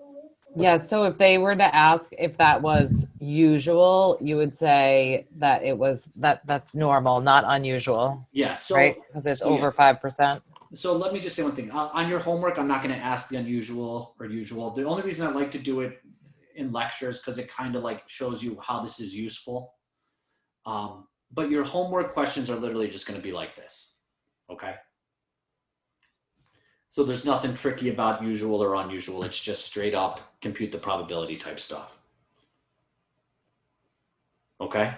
S3: Yeah, so if they were to ask if that was usual, you would say that it was that's normal, not unusual,
S1: Yeah, so
S3: right? Because it's
S1: so
S3: over 5%.
S1: So let me just say one thing. On your homework, I'm not going to ask the unusual or usual. The only reason I like to do it in lectures because it kind of like shows you how this is useful. But your homework questions are literally just going to be like this, okay? So there's nothing tricky about usual or unusual. It's just straight up compute the probability type stuff. Okay?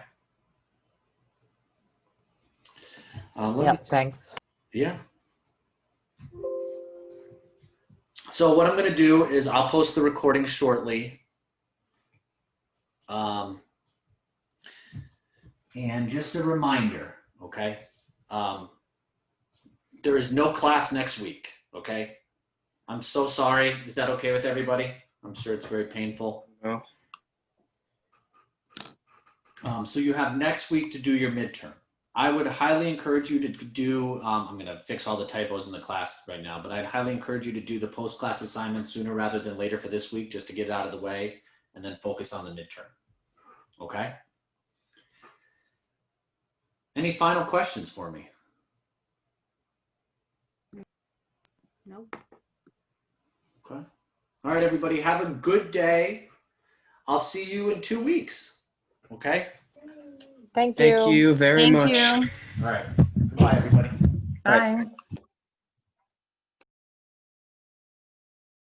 S3: Yep, thanks.
S1: Yeah. So what I'm going to do is I'll post the recording shortly. And just a reminder, okay? There is no class next week, okay? I'm so sorry. Is that okay with everybody? I'm sure it's very painful.
S4: No.
S1: So you have next week to do your midterm. I would highly encourage you to do, I'm going to fix all the typos in the class right now, but I'd highly encourage you to do the post-class assignment sooner rather than later for this week, just to get it out of the way and then focus on the midterm. Okay? Any final questions for me?
S5: No.
S1: Okay. All right, everybody, have a good day. I'll see you in 2 weeks. Okay?
S3: Thank you.
S4: Thank you very
S8: Thank
S4: much.
S8: you.
S1: All right. Goodbye, everybody.
S8: Bye.